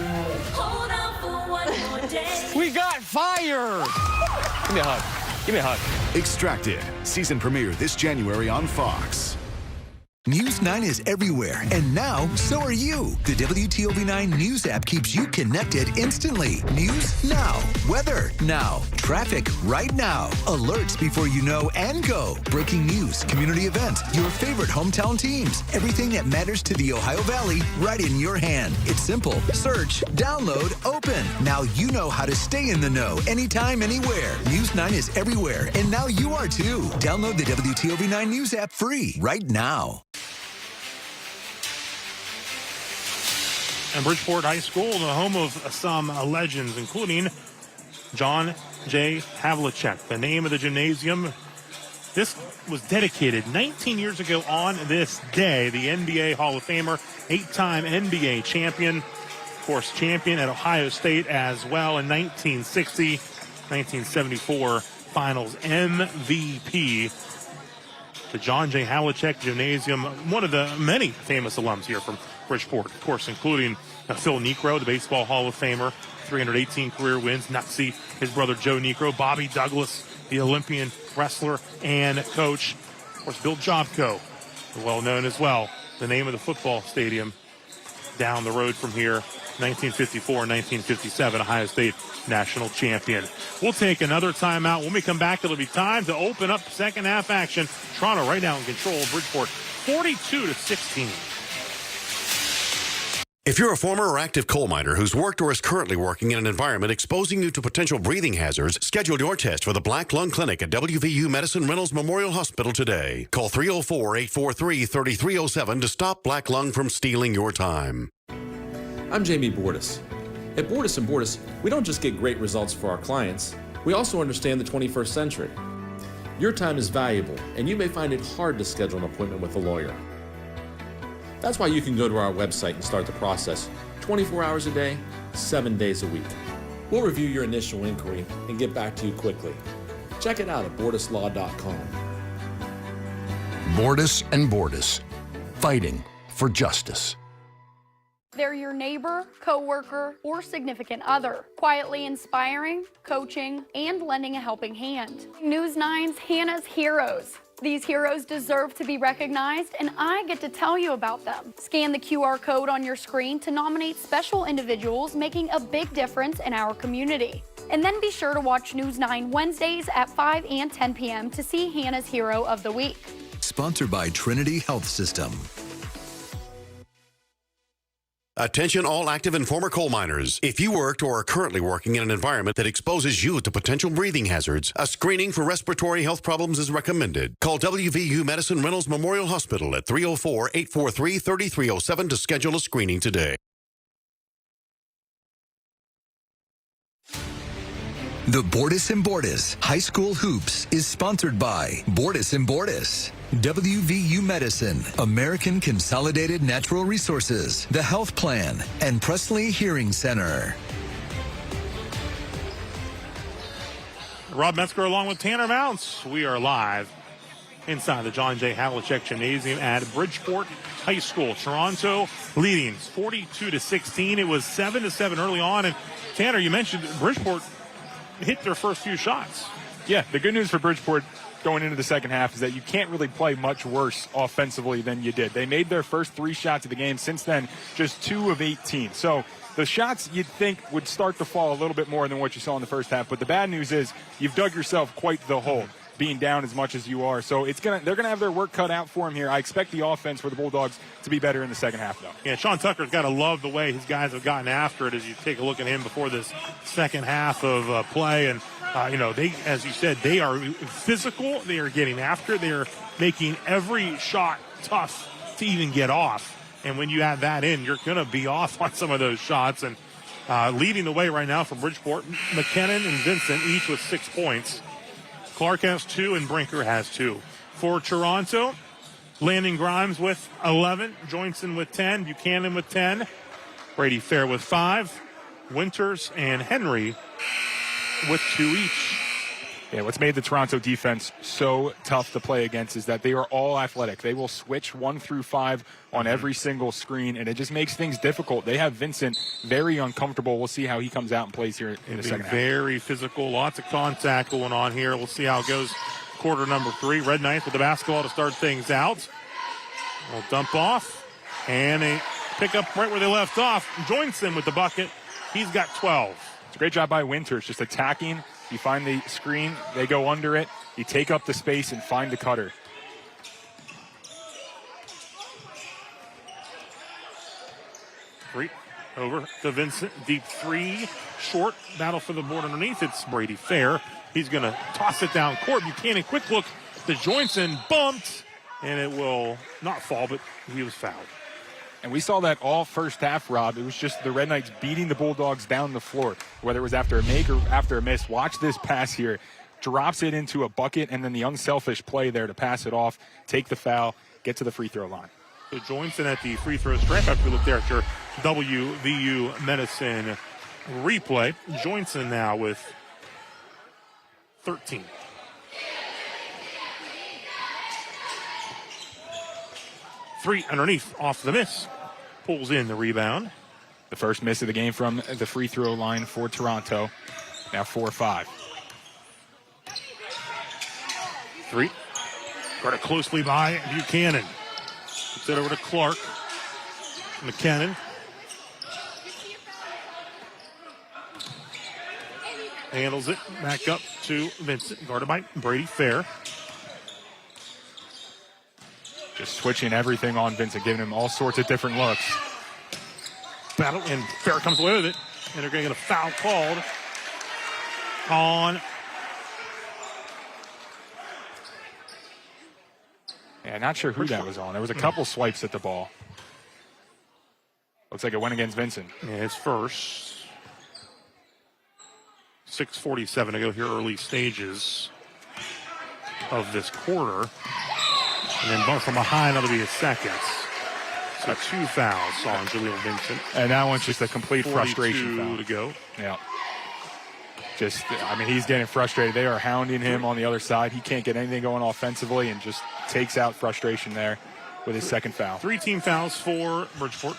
Hold on for one more day. We got fire. Give me a hug. Give me a hug. Extracted. Season premiere this January on Fox. News 9 is everywhere, and now so are you. The WTOV 9 News app keeps you connected instantly. News now. Weather now. Traffic right now. Alerts before you know and go. Breaking news, community events, your favorite hometown teams. Everything that matters to the Ohio Valley right in your hand. It's simple. Search, download, open. Now you know how to stay in the know anytime, anywhere. News 9 is everywhere, and now you are too. Download the WTOV 9 News app free right now. And Bridgeport High School, the home of some legends, including John J. Havlicek. The name of the gymnasium, this was dedicated 19 years ago on this day. The NBA Hall of Famer, 8-time NBA champion, of course, champion at Ohio State as well in 1960, 1974 Finals MVP. The John J. Havlicek Gymnasium, one of the many famous alums here from Bridgeport, of course, including Phil Niekro, the Baseball Hall of Famer, 318 career wins. Nutsy, his brother Joe Niekro, Bobby Douglas, the Olympian wrestler and coach. Of course, Bill Jobko, well known as well. The name of the football stadium down the road from here, 1954, 1957, Ohio State national champion. We'll take another timeout. When we come back, it'll be time to open up second half action. Toronto right now in control. Bridgeport 42-16. If you're a former or active coal miner who's worked or is currently working in an environment exposing you to potential breathing hazards, schedule your test for the Black Lung Clinic at WVU Medicine Reynolds Memorial Hospital today. Call 304-843-3307 to stop black lung from stealing your time. I'm Jamie Bordas. At Bordas Bordas, we don't just get great results for our clients, we also understand the 21st century. Your time is valuable, and you may find it hard to schedule an appointment with a lawyer. That's why you can go to our website and start the process 24 hours a day, 7 days a week. We'll review your initial inquiry and get back to you quickly. Check it out at bordaslaw.com. Bordas and Bordas, fighting for justice. They're your neighbor, coworker, or significant other, quietly inspiring, coaching, and lending a helping hand. News 9's Hannah's Heroes. These heroes deserve to be recognized, and I get to tell you about them. Scan the QR code on your screen to nominate special individuals making a big difference in our community. And then be sure to watch News 9 Wednesdays at 5 and 10 p.m. to see Hannah's Hero of the Week. Sponsored by Trinity Health System. Attention all active and former coal miners. If you worked or are currently working in an environment that exposes you to potential breathing hazards, a screening for respiratory health problems is recommended. Call WVU Medicine Reynolds Memorial Hospital at 304-843-3307 to schedule a screening today. The Bordas and Bordas High School Hoops is sponsored by Bordas and Bordas, WVU Medicine, American Consolidated Natural Resources, The Health Plan, and Presley Hearing Center. Rob Metzger along with Tanner Mounts. We are live inside the John J. Havlicek Gymnasium at Bridgeport High School. Toronto leading 42-16. It was 7-7 early on. And Tanner, you mentioned Bridgeport hit their first few shots. Yeah, the good news for Bridgeport going into the second half is that you can't really play much worse offensively than you did. They made their first 3 shots of the game. Since then, just 2 of 18. So the shots you'd think would start to fall a little bit more than what you saw in the first half. But the bad news is you've dug yourself quite the hole, being down as much as you are. So they're going to have their work cut out for them here. I expect the offense for the Bulldogs to be better in the second half, though. Yeah, Sean Tucker's got to love the way his guys have gotten after it as you take a look at him before this second half of play. And, they, as you said, they are physical. They are getting after it. They are making every shot tough to even get off. And when you add that in, you're going to be off on some of those shots. And leading the way right now from Bridgeport, McKinnon and Vincent each with 6 points. Clark has 2 and Brinker has 2. For Toronto, Landon Grimes with 11, Joinson with 10, Buchanan with 10, Brady Fair with 5, Winters and Henry with 2 each. Yeah, what's made the Toronto defense so tough to play against is that they are all athletic. They will switch 1 through 5 on every single screen, and it just makes things difficult. They have Vincent very uncomfortable. We'll see how he comes out and plays here in the second half. Very physical, lots of contact going on here. We'll see how it goes quarter number 3. Red Knights with the basketball to start things out. We'll dump off, and they pick up right where they left off. Joinson with the bucket. He's got 12. It's a great job by Winters, just attacking. You find the screen, they go under it. You take up the space and find the cutter. Three over to Vincent. Deep 3. Short. Battle for the board underneath. It's Brady Fair. He's going to toss it down court. Buchanan, quick look to Joinson. Bumped. And it will not fall, but he was fouled. And we saw that all first half, Rob. It was just the Red Knights beating the Bulldogs down the floor, whether it was after a make or after a miss. Watch this pass here. Drops it into a bucket, and then the unselfish play there to pass it off, take the foul, get to the free throw line. So Joinson at the free throw stripe. After we look there at your WVU Medicine replay. Joinson now with 13. Three underneath off the miss. Pulls in the rebound. The first miss of the game from the free throw line for Toronto. Now 4-5. 3. Guarded closely by Buchanan. Puts it over to Clark. McKinnon. Handles it back up to Vincent. Guarded by Brady Fair. Just switching everything on Vincent, giving him all sorts of different looks. Battle, and Fair comes away with it. And they're going to get a foul called on. Yeah, not sure who that was on. There was a couple swipes at the ball. Looks like it went against Vincent. Yeah, his first. 6:47 to go here, early stages of this quarter. And then bunt from behind, that'll be his second. So 2 fouls on Jaleel Vincent. And that one's just a complete frustration foul. To go. Yeah. He's getting frustrated. They are hounding him on the other side. He can't get anything going offensively and just takes out frustration there with his second foul. 3 team fouls for Bridgeport.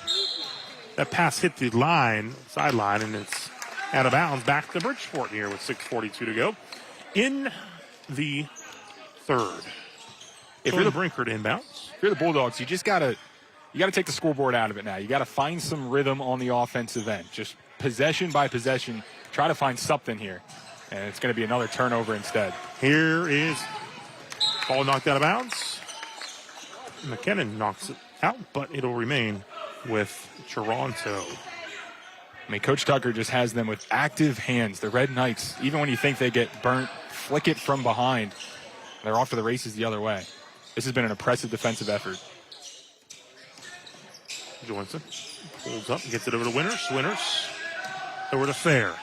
That pass hit the sideline, and it's out of bounds back to Bridgeport here with 6:42 to go in the third. If you're the Brinker to inbounds. If you're the Bulldogs, you gotta take the scoreboard out of it now. You got to find some rhythm on the offensive end. Just possession by possession, try to find something here. And it's going to be another turnover instead. Here is ball knocked out of bounds. McKinnon knocks it out, but it'll remain with Toronto. Coach Tucker just has them with active hands. The Red Knights, even when you think they get burnt, flick it from behind. They're off to the races the other way. This has been an impressive defensive effort. Johnson pulls up and gets it over to Winters. Winters over to Fair.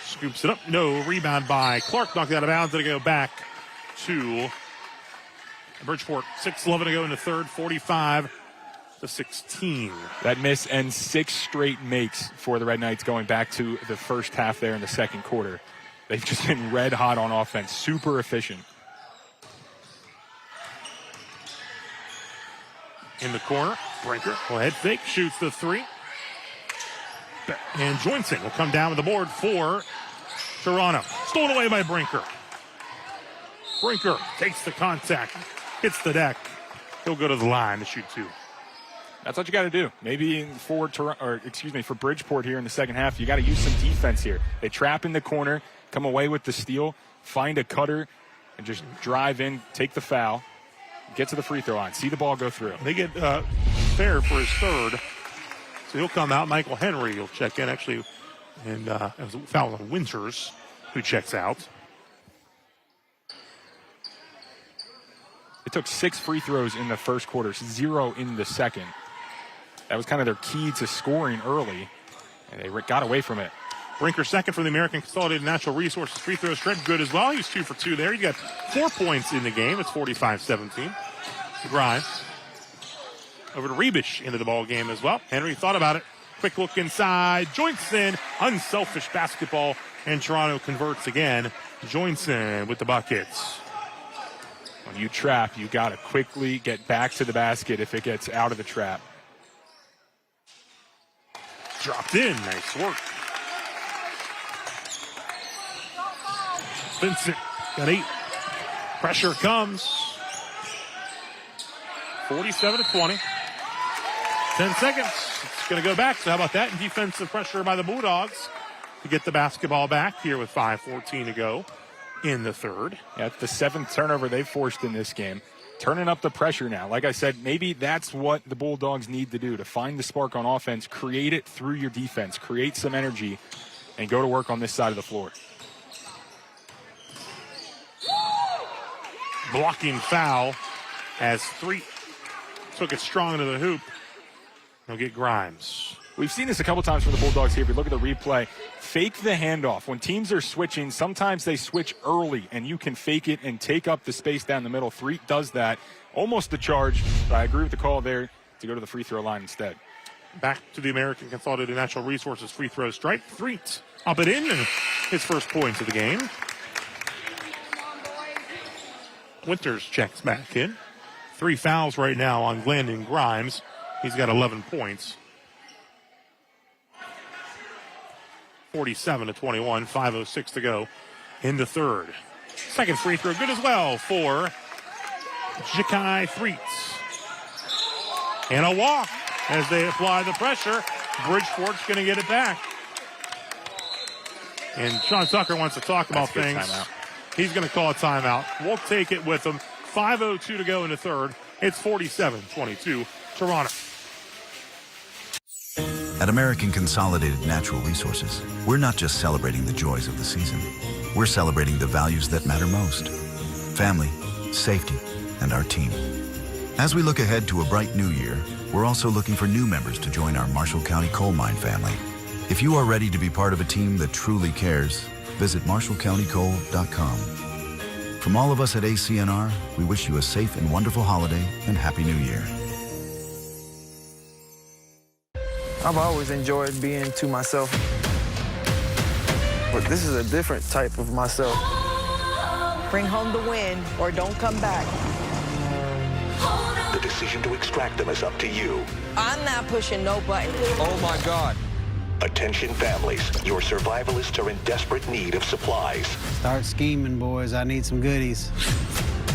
Scoops it up. No. Rebound by Clark. Knocked out of bounds. It'll go back to Bridgeport. 6:11 to go in the third. 45-16. That miss ends 6 straight makes for the Red Knights going back to the first half there in the second quarter. They've just been red hot on offense. Super efficient. In the corner, Brinker will head fake, shoots the 3. And Joinson will come down with the board for Toronto. Stolen away by Brinker. Brinker takes the contact, hits the deck. He'll go to the line to shoot 2. That's what you got to do. Maybe for Bridgeport here in the second half, you got to use some defense here. They trap in the corner, come away with the steal, find a cutter, and just drive in, take the foul. Get to the free throw line. See the ball go through. They get Fair for his third. So he'll come out. Michael Henry will check in, actually. And it was a foul on Winters, who checks out. It took 6 free throws in the first quarter, 0 in the second. That was kind of their key to scoring early, and they got away from it. Brinker second for the American Consolidated Natural Resources free throw shred. Good as well. He was 2 for 2 there. He got 4 points in the game. It's 45-17. Grimes over to Rebish into the ball game as well. Henry thought about it. Quick look inside. Joints in. Unselfish basketball. And Toronto converts again. Joinson with the buckets. When you trap, you got to quickly get back to the basket if it gets out of the trap. Dropped in. Nice work. Vincent got 8. Pressure comes. 47-20. 10 seconds. It's going to go back. So how about that? And defensive pressure by the Bulldogs to get the basketball back here with 5:14 to go in the third. Yeah, it's the 7th turnover they've forced in this game. Turning up the pressure now. Like I said, maybe that's what the Bulldogs need to do, to find the spark on offense, create it through your defense, create some energy, and go to work on this side of the floor. Blocking foul as 3 took it strong into the hoop. They'll get Grimes. We've seen this a couple times from the Bulldogs here. If you look at the replay, fake the handoff. When teams are switching, sometimes they switch early, and you can fake it and take up the space down the middle. Threet does that. Almost the charge, but I agree with the call there to go to the free throw line instead. Back to the American Consolidated Natural Resources free throw stripe. Threet up it in, and his first points of the game. Winters checks back in. 3 fouls right now on Glandon Grimes. He's got 11 points. 47-21, 5:06 to go in the third. Second free throw, good as well for Ja'Kai Threet. And a walk as they apply the pressure. Bridgeport's going to get it back. And Sean Tucker wants to talk about things. He's going to call a timeout. We'll take it with him. 5:02 to go in the third. It's 47-22, Toronto. At American Consolidated Natural Resources, we're not just celebrating the joys of the season. We're celebrating the values that matter most: family, safety, and our team. As we look ahead to a bright new year, We're also looking for new members to join our Marshall County Coal Mine family. If you are ready to be part of a team that truly cares, visit MarshallCountyCoal.com. From all of us at ACNR, we wish you a safe and wonderful holiday and Happy New Year. I've always enjoyed being to myself, but this is a different type of myself. Bring home the win or don't come back. The decision to extract them is up to you. I'm not pushing no button. Oh my God. Attention families, your survivalists are in desperate need of supplies. Start scheming, boys. I need some goodies.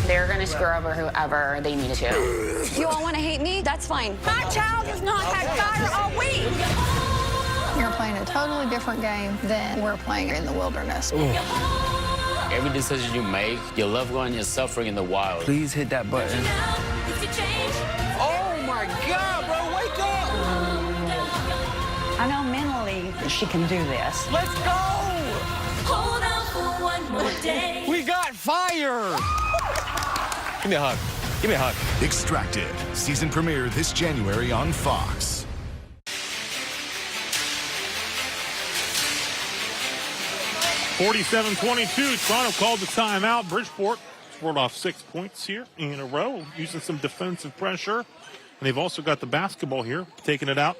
They're going to screw over whoever they need to. You all want to hate me? That's fine. My child has not had fire all week. You're playing a totally different game than we're playing in the wilderness. Every decision you make, your loved one is suffering in the wild. Please hit that button. Oh my God, bro, wake up! I know mentally she can do this. Let's go! Hold on for one more day. We got fire! Give me a hug. Give me a hug. Extracted. Season premiere this January on Fox. (47-22). Toronto called the timeout. Bridgeport scored off 6 points here in a row, using some defensive pressure. And they've also got the basketball here, taking it out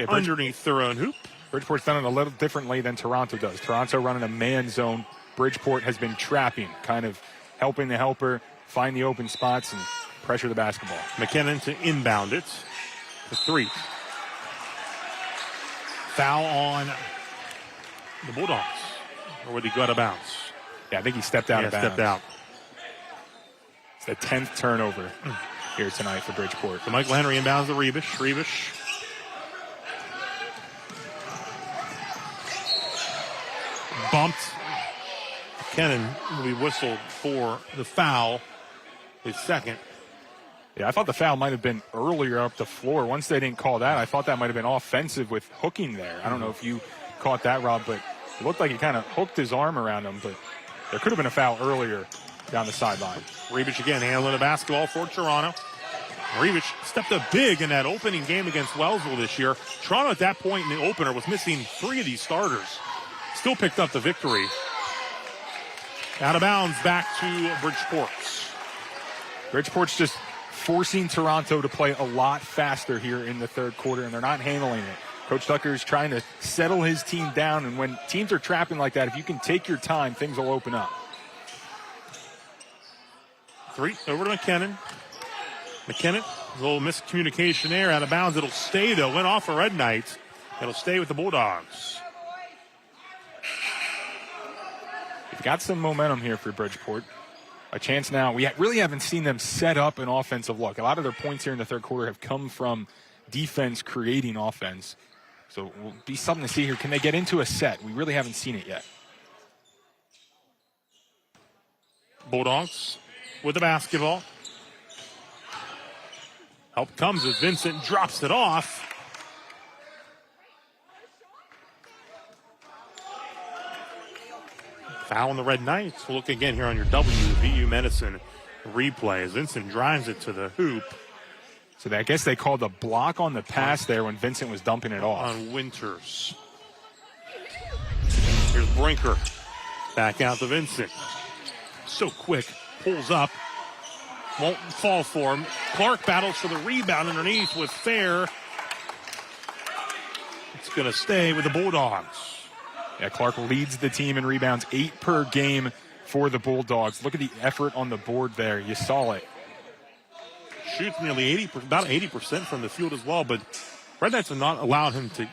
underneath their own hoop. Bridgeport's done it a little differently than Toronto does. Toronto running a man zone. Bridgeport has been trapping, kind of helping the helper find the open spots and pressure the basketball. McKinnon to inbound it. The three. Foul on the Bulldogs. Or would he go out of bounds? Yeah, I think he stepped out of bounds. Stepped out. It's the 10th turnover here tonight for Bridgeport. So Michael Henry inbounds the Rebish. Rebish. Bumped. McKinnon will be whistled for the foul. His second. Yeah, I thought the foul might have been earlier up the floor. Once they didn't call that, I thought that might have been offensive with hooking there. I don't know if you caught that, Rob, but it looked like he kind of hooked his arm around him, but there could have been a foul earlier down the sideline. Rebish again handling the basketball for Toronto. Rebish stepped up big in that opening game against Wellsville this year. Toronto at that point in the opener was missing 3 of these starters. Still picked up the victory. Out of bounds back to Bridgeport. Bridgeport's just forcing Toronto to play a lot faster here in the third quarter, and they're not handling it. Coach Tucker is trying to settle his team down, and when teams are trapping like that, if you can take your time, things will open up. Three over to McKinnon. McKinnon, a little miscommunication there, out of bounds. It'll stay, though. Went off for Red Knights. It'll stay with the Bulldogs. They've got some momentum here for Bridgeport. A chance now. We really haven't seen them set up an offensive look. A lot of their points here in the third quarter have come from defense creating offense. So it will be something to see here. Can they get into a set? We really haven't seen it yet. Bulldogs with the basketball. Help comes as Vincent drops it off. Foul on the Red Knights. We'll look again here on your WVU Medicine replay as Vincent drives it to the hoop. So I guess they called a block on the pass there when Vincent was dumping it off. On Winters. Here's Brinker. Back out to Vincent. So quick. Pulls up. Won't fall for him. Clark battles for the rebound underneath with Fair. It's going to stay with the Bulldogs. Yeah, Clark leads the team in rebounds, 8 per game for the Bulldogs. Look at the effort on the board there. You saw it. Shoots nearly about 80% from the field as well, but Red Knights have not allowed him to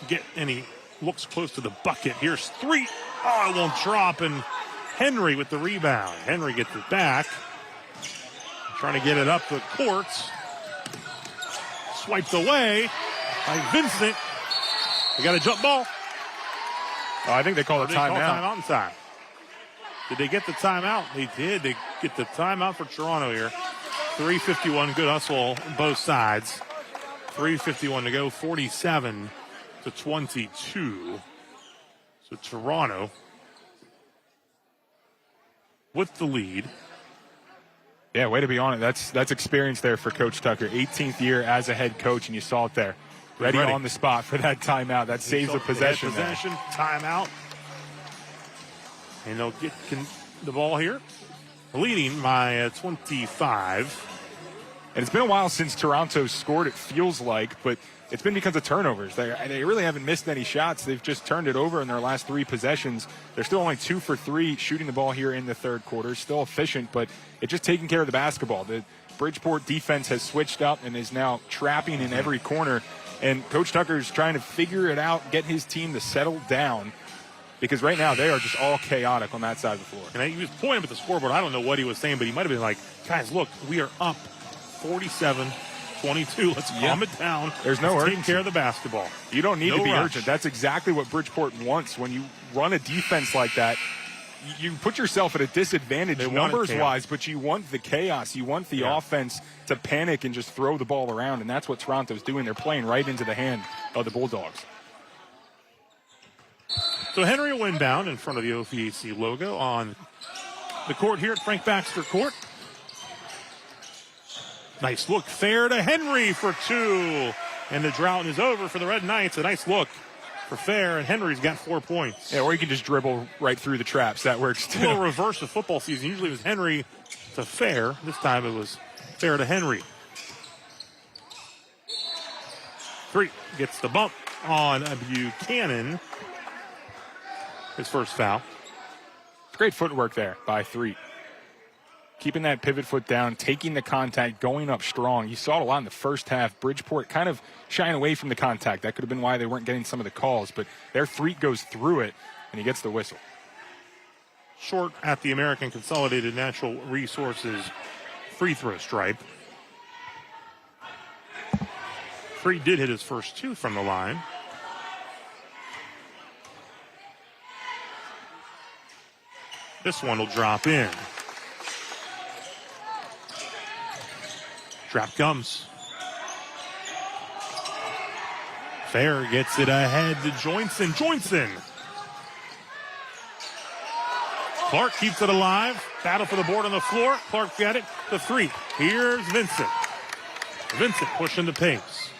get any looks close to the bucket. Here's 3. Oh, it won't drop, and Henry with the rebound. Henry gets it back. Trying to get it up the court. Swiped away by Vincent. They got a jump ball. Oh, I think they called a timeout. Time. Did they get the timeout? They did. They get the timeout for Toronto here. 3:51. Good hustle on both sides. 3:51 to go. 47-22. So Toronto with the lead. Yeah, way to be on it. That's experience there for Coach Tucker. 18th year as a head coach, and you saw it there. Ready on the spot for that timeout. That saves a possession. Timeout. And they'll get the ball here, leading by 25. And it's been a while since Toronto scored, it feels like, but it's been because of turnovers. They really haven't missed any shots. They've just turned it over in their last 3 possessions. They're still only 2 for 3 shooting the ball here in the third quarter. Still efficient, but it's just taking care of the basketball. The Bridgeport defense has switched up and is now trapping in every corner. And Coach Tucker's trying to figure it out, get his team to settle down, because right now they are just all chaotic on that side of the floor. And he was pointing at the scoreboard. I don't know what he was saying, but he might have been like, guys, look, we are up 47-22. Let's calm it down. There's no urgency. Taking care of the basketball. You don't need to be rush. urgent. That's exactly what Bridgeport wants. When you run a defense like that, you put yourself at a disadvantage numbers-wise, but you want the chaos. You want the offense to panic and just throw the ball around, and that's what Toronto's doing. They're playing right into the hand of the Bulldogs. So Henry will inbound in front of the OVAC logo on the court here at Frank Baxter Court. Nice look, fair to Henry for 2. And the drought is over for the Red Knights. A nice look for Fair, and Henry's got 4 points. Yeah, or you can just dribble right through the traps. That works too. A little reverse of football season. Usually it was Henry to Fair. This time it was Fair to Henry. 3 gets the bump on Buchanan. His first foul. Great footwork there by 3. Keeping that pivot foot down, taking the contact, going up strong. You saw it a lot in the first half. Bridgeport kind of shying away from the contact. That could have been why they weren't getting some of the calls, but their 3 goes through it, and he gets the whistle. Short at the American Consolidated Natural Resources free throw stripe. 3 did hit his first 2 from the line. This one will drop in. Trap comes. Fair gets it ahead to Joinson. Clark keeps it alive. Battle for the board on the floor. Clark got it. The 3. Here's Vincent. Vincent pushing the pace.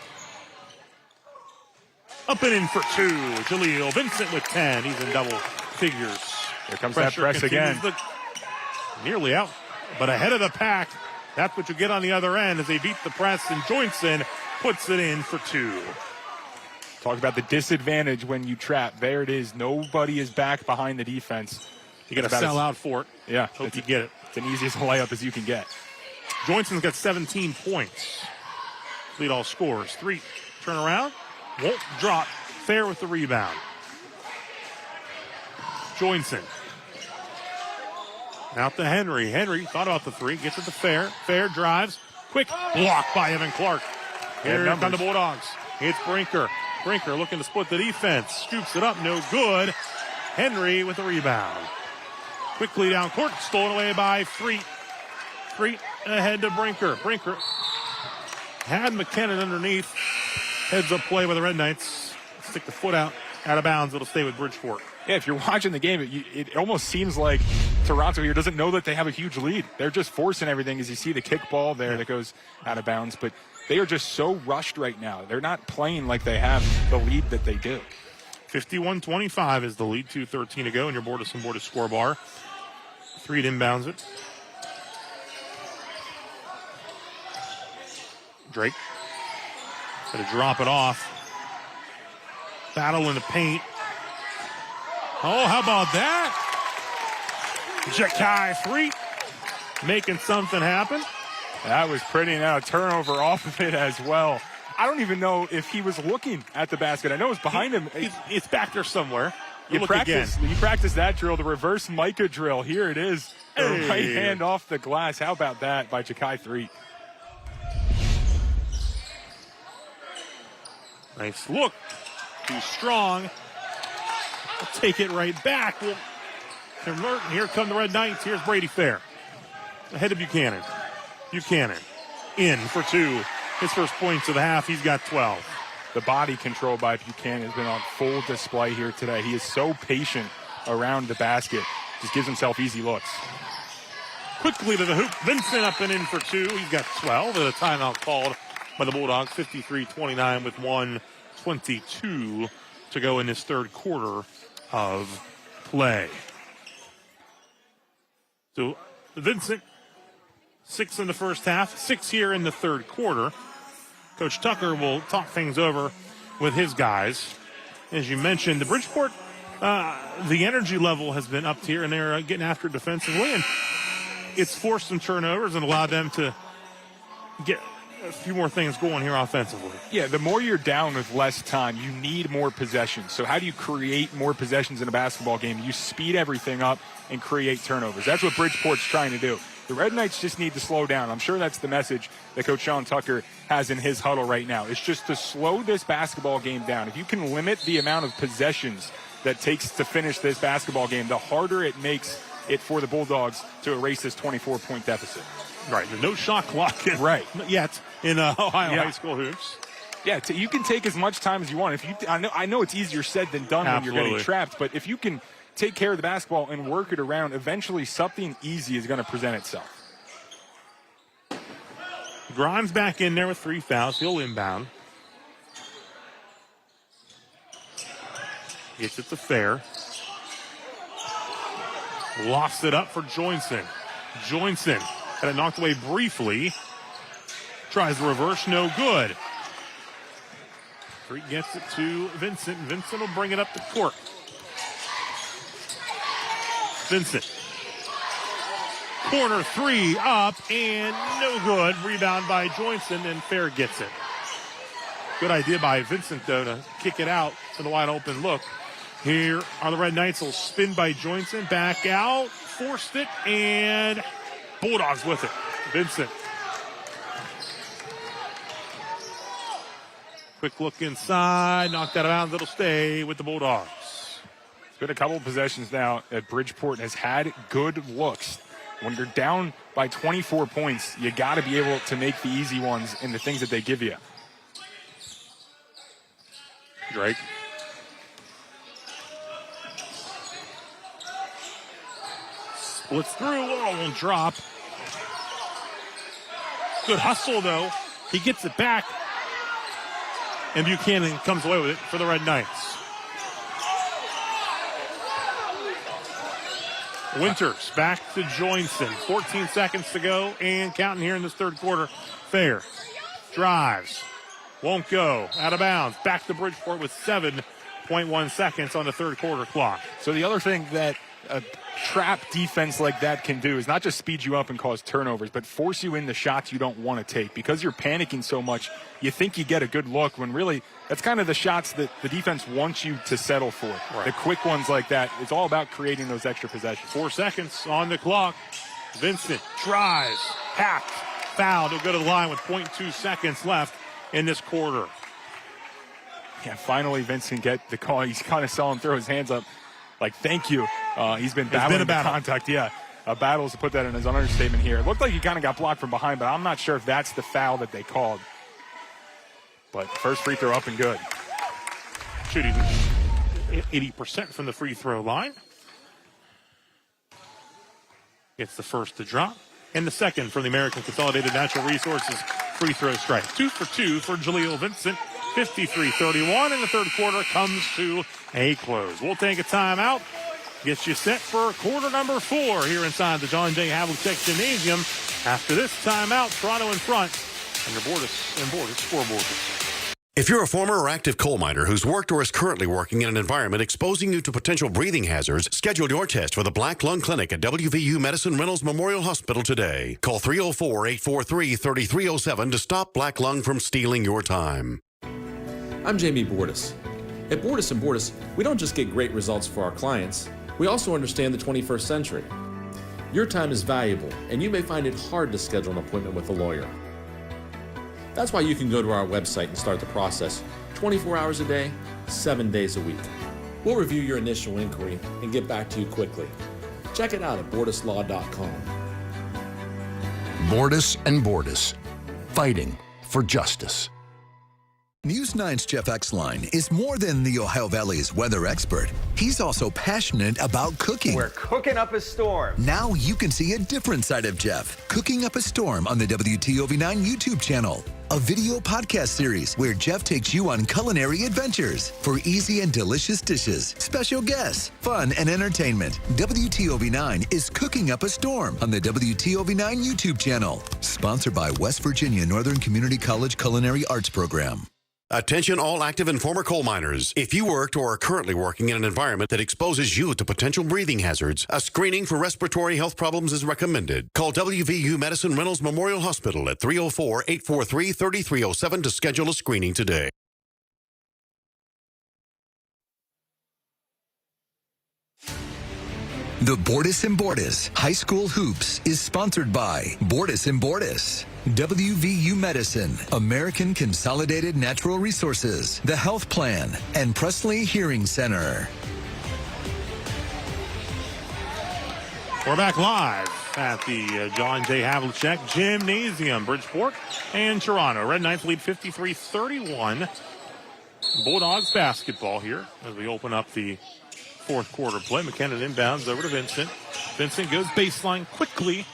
Up and in for 2. Jaleel Vincent with 10. He's in double figures. Here comes that press again. Nearly out, but ahead of the pack. That's what you get on the other end as they beat the press, and Joinson puts it in for 2. Talk about the disadvantage when you trap. There it is. Nobody is back behind the defense. You got to sell out for it. Yeah. Hope you get it. It's an easiest layup as you can get. Joinson's got 17 points. Lead all scores. 3. Turn around. Won't drop. Fair with the rebound. Joinson. Out to Henry. Henry thought about the 3. Gets it to Fair. Fair drives. Quick block by Evan Clark. Here come the Bulldogs. It's Brinker. Brinker looking to split the defense. Scoops it up. No good. Henry with the rebound. Quickly down court. Stolen away by Freet. Freet ahead to Brinker. Brinker had McKinnon underneath. Heads up play by the Red Knights. Stick the foot out of bounds. It'll stay with Bridgeport. Yeah, if you're watching the game, it almost seems like Toronto here doesn't know that they have a huge lead. They're just forcing everything as you see the kick ball there that goes out of bounds. But they are just so rushed right now. They're not playing like they have the lead that they do. 51-25 is the lead. 2:13 to go in your Bordas and Bordas score bar. 3 inbounds it. Drake going to drop it off. Battle in the paint. Oh, how about that? Jakai Freet making something happen. That was pretty. Now a turnover off of it as well. I don't even know if he was looking at the basket. I know it's behind him. It's back there somewhere. You practice that drill, the reverse Micah drill. Here it is. The right hand off the glass. How about that by Jakai Freet? Nice look. Too strong. We'll take it right back. We'll convert. Here come the Red Knights. Here's Brady Fair. Ahead of Buchanan. Buchanan in for 2. His first points of the half. He's got 12. The body control by Buchanan has been on full display here today. He is so patient around the basket. Just gives himself easy looks. quickly to the hoop. Vincent up and in for two. He's got 12. And a timeout called by the Bulldogs. 53-29 with 1:22 to go in this third quarter of play. So Vincent, 6 in the first half, 6 here in the third quarter. Coach Tucker will talk things over with his guys. As you mentioned, the Bridgeport, the energy level has been up here, and they're getting after defensively, and it's forced some turnovers and allowed them to get a few more things going here offensively. Yeah, the more you're down with less time, you need more possessions. So how do you create more possessions in a basketball game? You speed everything up and create turnovers. That's what Bridgeport's trying to do. The Red Knights just need to slow down. I'm sure that's the message that Coach Sean Tucker has in his huddle right now. It's just to slow this basketball game down. If you can limit the amount of possessions that takes to finish this basketball game, the harder it makes it for the Bulldogs to erase this 24-point deficit. Right. There's no shot clock yet in Ohio high school hoops. Yeah, you can take as much time as you want. I know it's easier said than done when you're getting trapped, but if you can take care of the basketball and work it around, eventually something easy is going to present itself. Grimes back in there with 3 fouls. He'll inbound. Gets it to Fair. Lost it up for Joinson. Joinson had it knocked away briefly. Tries the reverse, no good. Freak gets it to Vincent. Vincent will bring it up the court. Vincent. Corner 3 up and no good. Rebound by Joinson, and Fair gets it. Good idea by Vincent, though, to kick it out for the wide open look. Here are the Red Knights. Will spin by Joinson. Back out. Forced it, and Bulldogs with it. Vincent. Quick look inside. Knocked out of bounds. It'll stay with the Bulldogs. It's been a couple of possessions now that Bridgeport has had good looks. When you're down by 24 points, you got to be able to make the easy ones and the things that they give you. Drake. Splits through. Oh, won't drop. Good hustle, though. He gets it back. And Buchanan comes away with it for the Red Knights. Winters back to Joinson. 14 seconds to go and counting here in this third quarter. Fair drives. Won't go. Out of bounds. Back to Bridgeport with 7.1 seconds on the third quarter clock. So the other thing that a trap defense like that can do is not just speed you up and cause turnovers, but force you into shots you don't want to take. Because you're panicking so much, you think you get a good look when really that's kind of the shots that the defense wants you to settle for. Right. The quick ones like that, it's all about creating those extra possessions. 4 seconds on the clock. Vincent drives, hacked, fouled. He'll go to the line with 0.2 seconds left in this quarter. Yeah, finally Vincent get the call. He's kind of saw him throw his hands up like, thank you. He's been battling the contact. Yeah, battles to put that in his understatement here. It looked like he kind of got blocked from behind, but I'm not sure if that's the foul that they called. But first free throw up and good. Shooting 80% from the free throw line. Gets the first to drop. And the second from the American Consolidated Natural Resources free throw strike. 2 for 2 for Jaleel Vincent. 53-31, and the third quarter comes to a close. We'll take a timeout. Gets you set for quarter number 4 here inside the John J. Havlicek Gymnasium. After this timeout, Toronto in front on your Bordas scoreboard. If you're a former or active coal miner who's worked or is currently working in an environment exposing you to potential breathing hazards, schedule your test for the Black Lung Clinic at WVU Medicine Reynolds Memorial Hospital today. Call 304-843-3307 to stop black lung from stealing your time. I'm Jamie Bordas. At Bordas Bordas, we don't just get great results for our clients, we also understand the 21st century. Your time is valuable, and you may find it hard to schedule an appointment with a lawyer. That's why you can go to our website and start the process 24 hours a day, 7 days a week. We'll review your initial inquiry and get back to you quickly. Check it out at bordaslaw.com. Bordas and Bordas, fighting for justice. News 9's Jeff Exline is more than the Ohio Valley's weather expert. He's also passionate about cooking. We're cooking up a storm. Now you can see a different side of Jeff, cooking up a storm on the WTOV9 YouTube channel. A video podcast series where Jeff takes you on culinary adventures for easy and delicious dishes, special guests, fun, and entertainment. WTOV9 is cooking up a storm on the WTOV9 YouTube channel. Sponsored by West Virginia Northern Community College Culinary Arts Program. Attention all active and former coal miners. If you worked or are currently working in an environment that exposes you to potential breathing hazards, a screening for respiratory health problems is recommended. Call WVU Medicine Reynolds Memorial Hospital at 304-843-3307 to schedule a screening today. The Bordas Bordas High School Hoops is sponsored by Bordas Bordas, WVU Medicine, American Consolidated Natural Resources, The Health Plan, and Presley Hearing Center. We're back live at the John J. Havlicek Gymnasium, Bridgeport and Toronto. Red Knights lead 53-31. Bulldogs basketball here as we open up the fourth quarter play. McKinnon inbounds over to Vincent. Vincent goes baseline quickly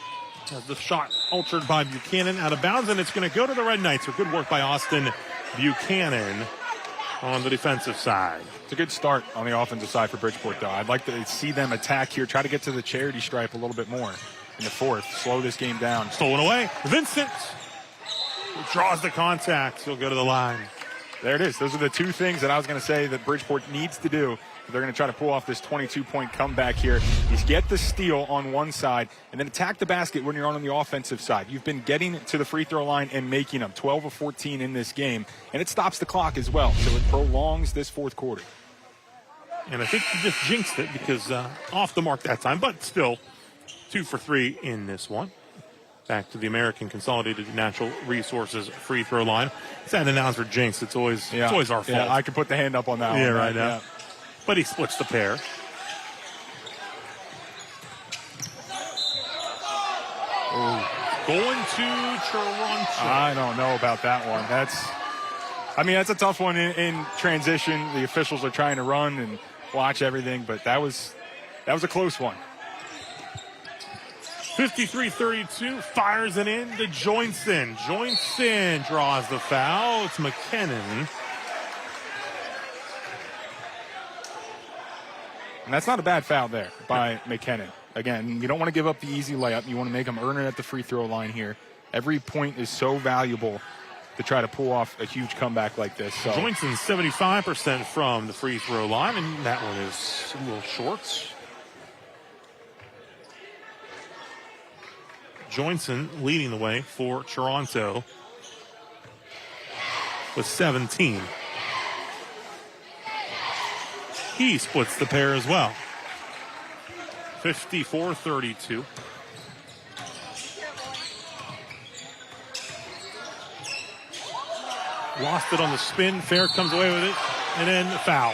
as the shot altered by Buchanan out of bounds, and it's going to go to the Red Knights. So good work by Austin Buchanan on the defensive side. It's a good start on the offensive side for Bridgeport, though. I'd like to see them attack here, try to get to the charity stripe a little bit more in the fourth, slow this game down. Stolen away. Vincent draws the contact. He'll go to the line. There it is. Those are the two things that I was going to say that Bridgeport needs to do. They're going to try to pull off this 22-point comeback here. You get the steal on one side and then attack the basket when you're on the offensive side. You've been getting to the free throw line and making them 12 of 14 in this game, and it stops the clock as well, so it prolongs this fourth quarter. And I think he just jinxed it because off the mark that time, but still 2 for 3 in this one. Back to the American Consolidated Natural Resources free throw line. It's that announcer jinx. It's always our fault. Yeah, I could put the hand up on that one. Yeah, right now. Yeah. But he splits the pair. Oh, going to Toronto. I don't know about that one. That's a tough one in transition. The officials are trying to run and watch everything, but that was a close one. 53-32, fires it in to Joinson. Joinson draws the foul. It's McKinnon. And that's not a bad foul there by McKinnon. Again, you don't want to give up the easy layup. You want to make them earn it at the free throw line here. Every point is so valuable to try to pull off a huge comeback like this. So. Joinson's 75% from the free throw line, and that one is a little short. Joinson leading the way for Toronto with 17. He splits the pair as well. 54-32. Lost it on the spin. Fair comes away with it. And then foul.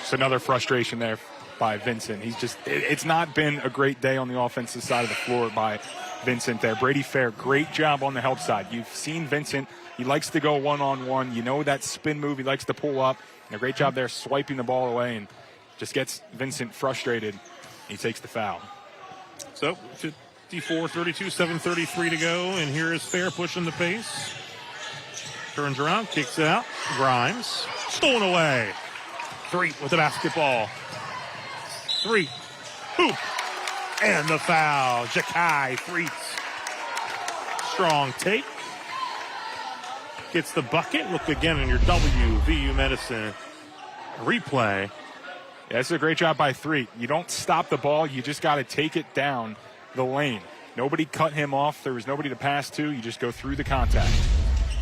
Just another frustration there by Vincent. It's not been a great day on the offensive side of the floor by Vincent there. Brady Fair, great job on the help side. You've seen Vincent. He likes to go one-on-one. You know that spin move he likes to pull up. And a great job there swiping the ball away and just gets Vincent frustrated. He takes the foul. So 54-32, 7:33 to go. And here is Fair pushing the pace. Turns around, kicks it out. Grimes, stolen away. 3 with the basketball. 3, hoop, and the foul. Jakai Threets. Strong take. Gets the bucket. Look again in your WVU Medicine replay. Yeah, that's a great job by Threet. You don't stop the ball. You just got to take it down the lane. Nobody cut him off. There was nobody to pass to. You just go through the contact.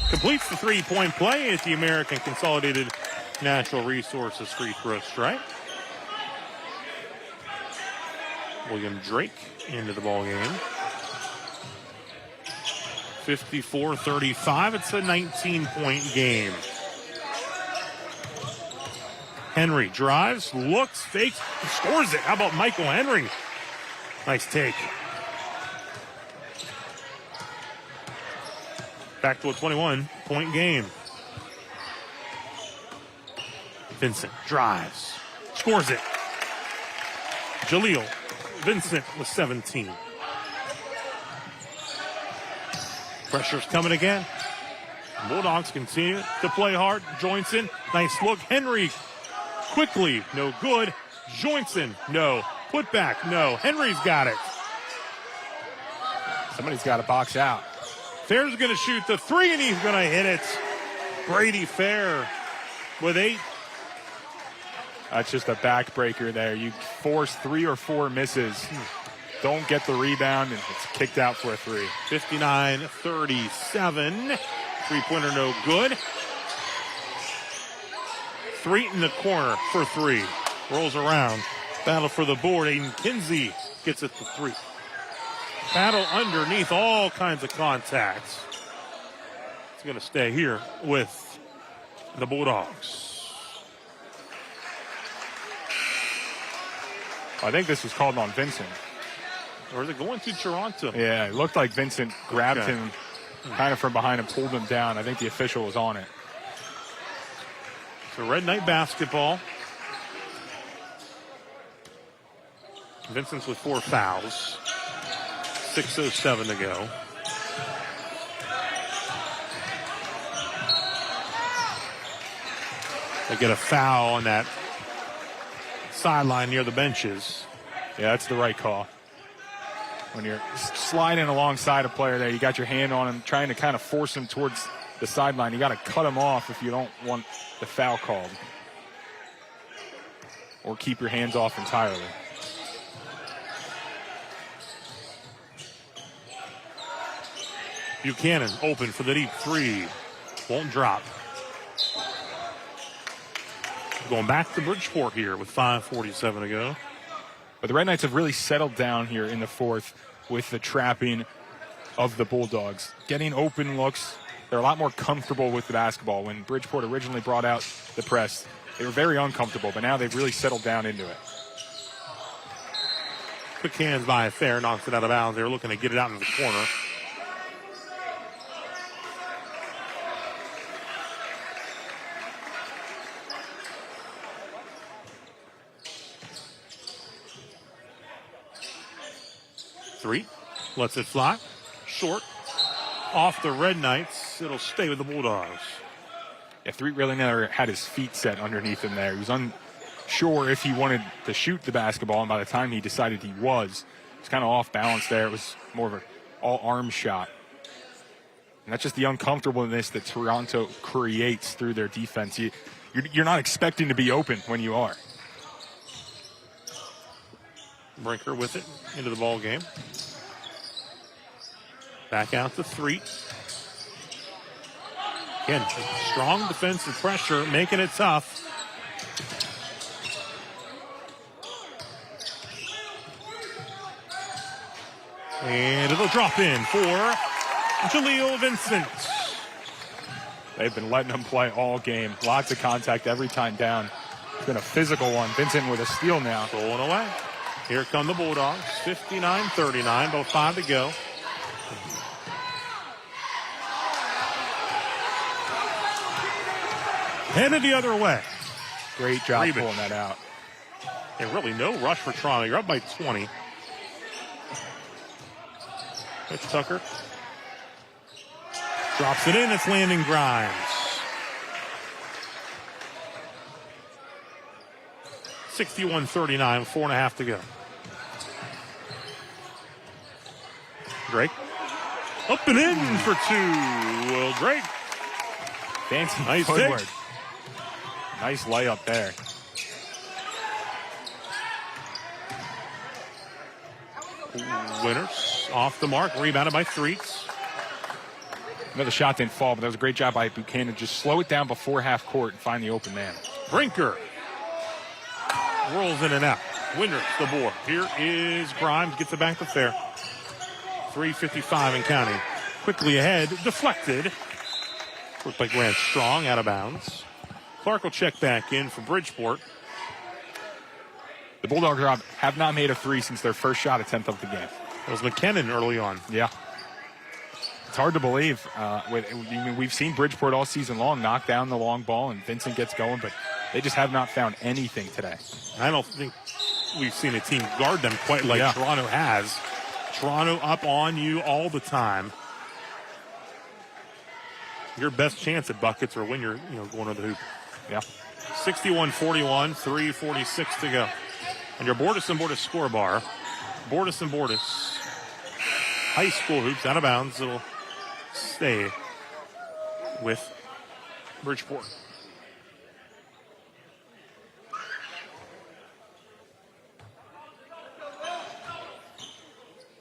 Completes the three-point play at the American Consolidated Natural Resources free throw strike. William Drake into the ball game. 54-35. It's a 19-point game. Henry drives, looks, fakes, scores it. How about Michael Henry? Nice take. Back to a 21-point game. Vincent drives, scores it. Jaleel Vincent with 17. Pressure's coming again. Bulldogs continue to play hard. Joinson, nice look. Henry quickly, no good. Joinson, no. Put back, no. Henry's got it. Somebody's got to box out. Fair's going to shoot the three, and he's going to hit it. Brady Fair with 8. That's just a backbreaker there. You force 3 or 4 misses. Don't get the rebound, and it's kicked out for a 3. 59-37. Three-pointer no good. 3 in the corner for 3. Rolls around. Battle for the board. Aiden Kinsey gets it to 3. Battle underneath, all kinds of contacts. It's going to stay here with the Bulldogs. I think this was called on Vincent. Or is it going to Toronto? Yeah, it looked like Vincent grabbed him kind of from behind and pulled him down. I think the official was on it. So Red Knight basketball. Vincent's with 4 fouls. 6:07 to go. They get a foul on that sideline near the benches. Yeah, that's the right call. When you're sliding alongside a player there, you got your hand on him, trying to kind of force him towards the sideline. You got to cut him off if you don't want the foul called. Or keep your hands off entirely. Buchanan open for the deep 3. Won't drop. Going back to Bridgeport here with 5:47 to go. But the Red Knights have really settled down here in the 4th with the trapping of the Bulldogs. Getting open looks. They're a lot more comfortable with the basketball. When Bridgeport originally brought out the press, they were very uncomfortable, but now they've really settled down into it. Quick hands by Fair, knocks it out of bounds. They're looking to get it out in the corner. Three, lets it fly, short, off the Red Knights. It'll stay with the Bulldogs. Yeah, 3 really never had his feet set underneath him there. He was unsure if he wanted to shoot the basketball, and by the time he decided he was kind of off balance there. It was more of an all-arm shot. And that's just the uncomfortableness that Toronto creates through their defense. You're not expecting to be open when you are. Brinker with it into the ball game. Back out to 3. Again, strong defensive pressure, making it tough. And it'll drop in for Jaleel Vincent. They've been letting him play all game. Lots of contact every time down. It's been a physical one. Vincent with a steal now. Rolling away. Here come the Bulldogs. 59-39, about 5 to go. Headed the other way. Great job pulling that out. And really no rush for Toronto. You're up by 20. Pitch Tucker. Drops it in. It's landing Grimes. 61-39, 4.5 to go. Drake. Up and in for 2. Will Drake. Fancy nice footwork. Pick. Nice layup there. Winners off the mark. Rebounded by Threets. Another shot didn't fall, but that was a great job by Buchanan. Just slow it down before half court and find the open man. Brinker. Rolls in and out. Winners the board. Here is Grimes. Gets it back to Fair. 3:55 and counting. Quickly ahead. Deflected. Looked like ran strong out of bounds. Clark will check back in for Bridgeport. The Bulldogs have not made a 3 since their first shot attempt of the game. It was McKinnon early on. Yeah. It's hard to believe. We've seen Bridgeport all season long knock down the long ball, and Vincent gets going, but they just have not found anything today. I don't think we've seen a team guard them quite like Toronto has. Toronto up on you all the time. Your best chance at buckets are when you're going to the hoop. Yeah. 61-41, 3:46 to go. And your Bordas and Bordas score bar. Bordas and Bordas high school hoops out of bounds. It'll stay with Bridgeport.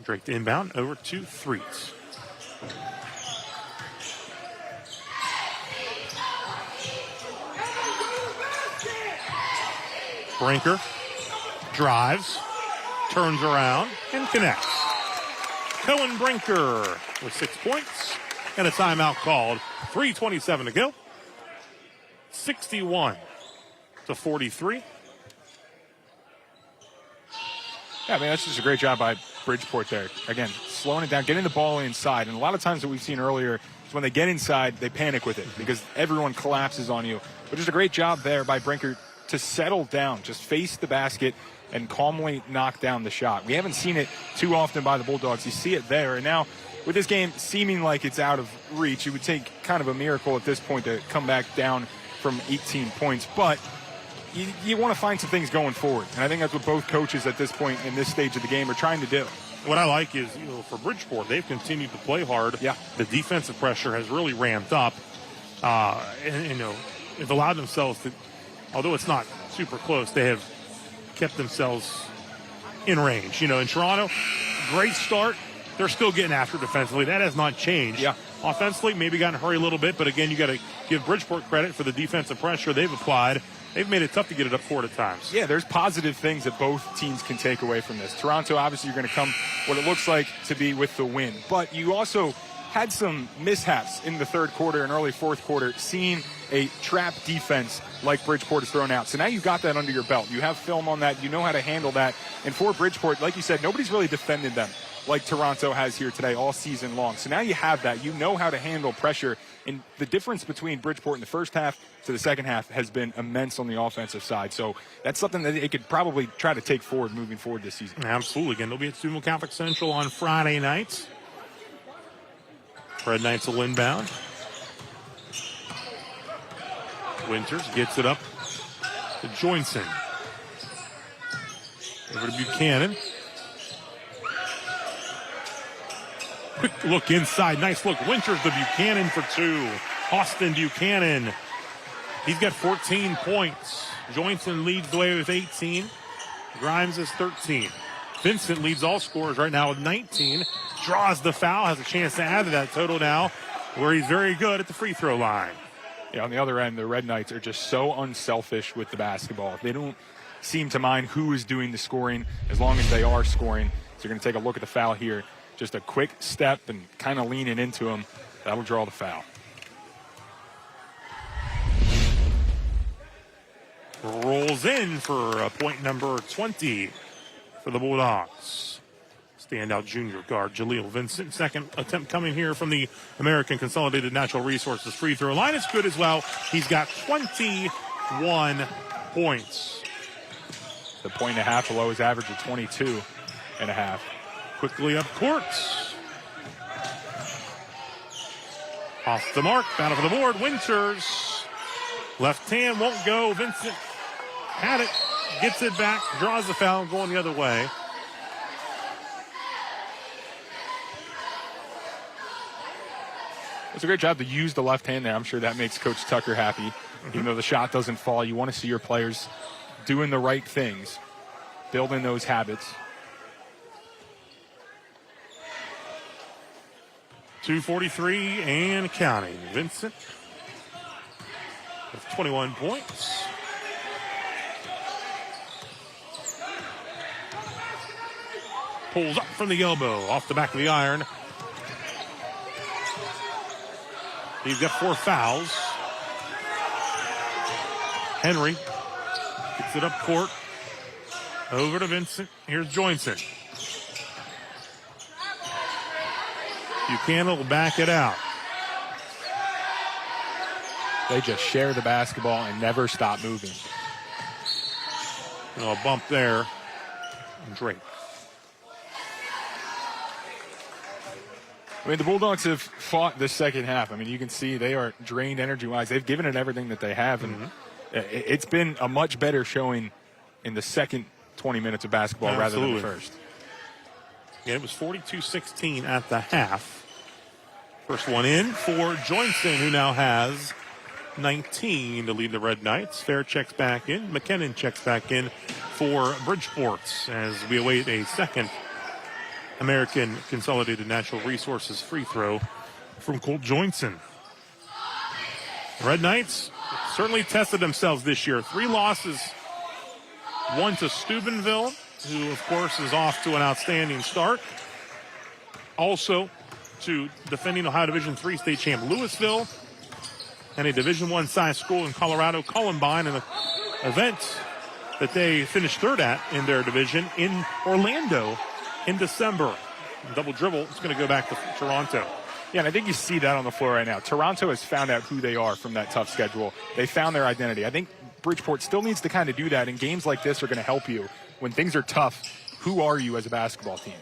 Drake to inbound over to Threets. Brinker drives, turns around, and connects. Cohen Brinker with 6 points and a timeout called. 3:27 to go. 61-43. Yeah, that's just a great job by Bridgeport there. Again, slowing it down, getting the ball inside. And a lot of times that we've seen earlier is when they get inside, they panic with it because everyone collapses on you. But just a great job there by Brinker to settle down, just face the basket and calmly knock down the shot. We haven't seen it too often by the Bulldogs. You see it there. And now with this game seeming like it's out of reach, it would take kind of a miracle at this point to come back down from 18 points. But you want to find some things going forward. And I think that's what both coaches at this point in this stage of the game are trying to do. What I like is, for Bridgeport, they've continued to play hard. Yeah. The defensive pressure has really ramped up. They've allowed themselves to, although it's not super close, they have kept themselves in range. In Toronto, great start. They're still getting after defensively. That has not changed. Yeah. Offensively, maybe got in a hurry a little bit, but again, you got to give Bridgeport credit for the defensive pressure they've applied. They've made it tough to get it up court at times. Yeah, there's positive things that both teams can take away from this. Toronto, obviously, you're going to come what it looks like to be with the win. But you also had some mishaps in the third quarter and early fourth quarter, seeing a trap defense like Bridgeport has thrown out. So now you've got that under your belt. You have film on that. You know how to handle that. And for Bridgeport, like you said, nobody's really defended them like Toronto has here today all season long. So now you have that. You know how to handle pressure. And the difference between Bridgeport in the first half to the second half has been immense on the offensive side. So that's something that they could probably try to take forward moving forward this season. Absolutely. Again, they'll be at Steubenville Catholic Central on Friday nights. Red Knights will inbound. Winters gets it up to Joinson. Over to Buchanan. Quick look inside. Nice look. Winters to Buchanan for two. Austin Buchanan. He's got 14 points. Joinson leads the way with 18. Grimes is 13. Vincent leads all scorers right now with 19. Draws the foul. Has a chance to add to that total now, where he's very good at the free throw line. Yeah, on the other end, the Red Knights are just so unselfish with the basketball. They don't seem to mind who is doing the scoring as long as they are scoring. So you're going to take a look at the foul here. Just a quick step and kind of leaning into him. That'll draw the foul. Rolls in for point number 20 for the Bulldogs. Standout junior guard Jaleel Vincent. Second attempt coming here from the American Consolidated Natural Resources free throw line. It's good as well. He's got 21 points. The point and a half below his average of 22 and a half. Quickly up court. Off the mark. Battle for the board. Winters. Left hand won't go. Vincent had it. Gets it back. Draws the foul. Going the other way. It's a great job to use the left hand there. I'm sure that makes Coach Tucker happy. Even though the shot doesn't fall, you want to see your players doing the right things, building those habits. 2:43 and counting. Vincent with 21 points. Pulls up from the elbow, off the back of the iron. He's got 4 fouls. Henry gets it up court. Over to Vincent. Here's Joinson. Buchanan will back it out. They just share the basketball and never stop moving. A bump there. Drake. I mean, the Bulldogs have fought this second half. I mean, you can see they are drained energy-wise. They've given it everything that they have, and it's been a much better showing in the second 20 minutes of basketball rather than the first. Yeah, it was 42-16 at the half. First one in for Joynson, who now has 19 to lead the Red Knights. Fair checks back in. McKinnon checks back in for Bridgeport as we await a second American Consolidated Natural Resources free throw from Colt Joynson. The Red Knights certainly tested themselves this year. 3 losses, 1 to Steubenville, who, of course, is off to an outstanding start. Also to defending Ohio Division III state champ Louisville, and a Division I size school in Colorado, Columbine, in an event that they finished third at in their division in Orlando in December. Double dribble, it's going to go back to Toronto. Yeah, and I think you see that on the floor right now. Toronto has found out who they are from that tough schedule. They found their identity. I think Bridgeport still needs to kind of do that, and games like this are going to help you. When things are tough, who are you as a basketball team?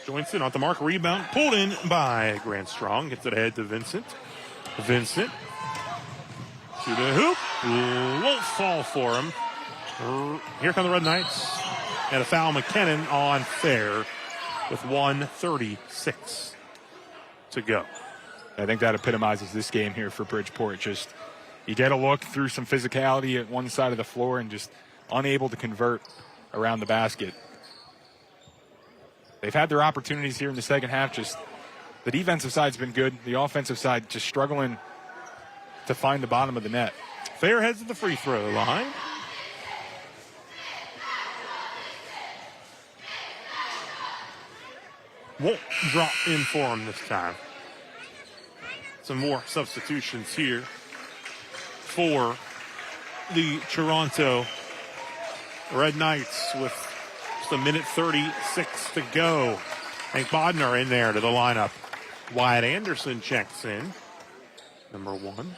Joynson off the mark, rebound, pulled in by Grant Strong. Gets it ahead to Vincent. Vincent to the hoop. Won't fall for him. Here come the Red Knights. And a foul, McKinnon on Fair with 1:36 to go. I think that epitomizes this game here for Bridgeport. Just you get a look through some physicality at one side of the floor and just unable to convert around the basket. They've had their opportunities here in the second half. Just the defensive side's been good. The offensive side just struggling to find the bottom of the net. Fair heads to the free throw line. Won't drop in for him this time. Some more substitutions here for the Toronto Red Knights with just a minute 36 to go. Hank Bodnar in there to the lineup. Wyatt Anderson checks in. Number 1.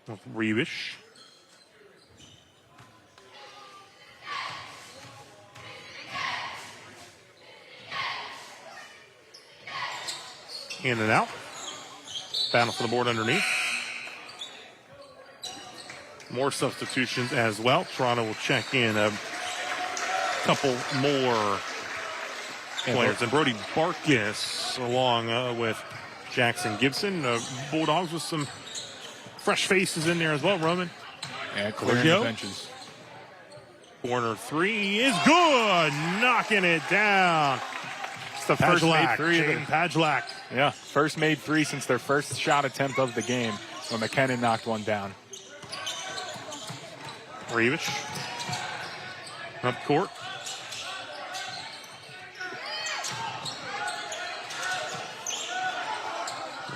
With Rebish. In and out. Battle for the board underneath. More substitutions as well. Toronto will check in a couple more players. And Brody Barkis along with Jackson Gibson. Bulldogs with some fresh faces in there as well, Roman. Yeah, clearing the benches. Corner 3 is good. Knocking it down. It's the first made 3. Pajlak. Yeah, first made 3 since their first shot attempt of the game when McKinnon knocked one down. Rebish. Up court.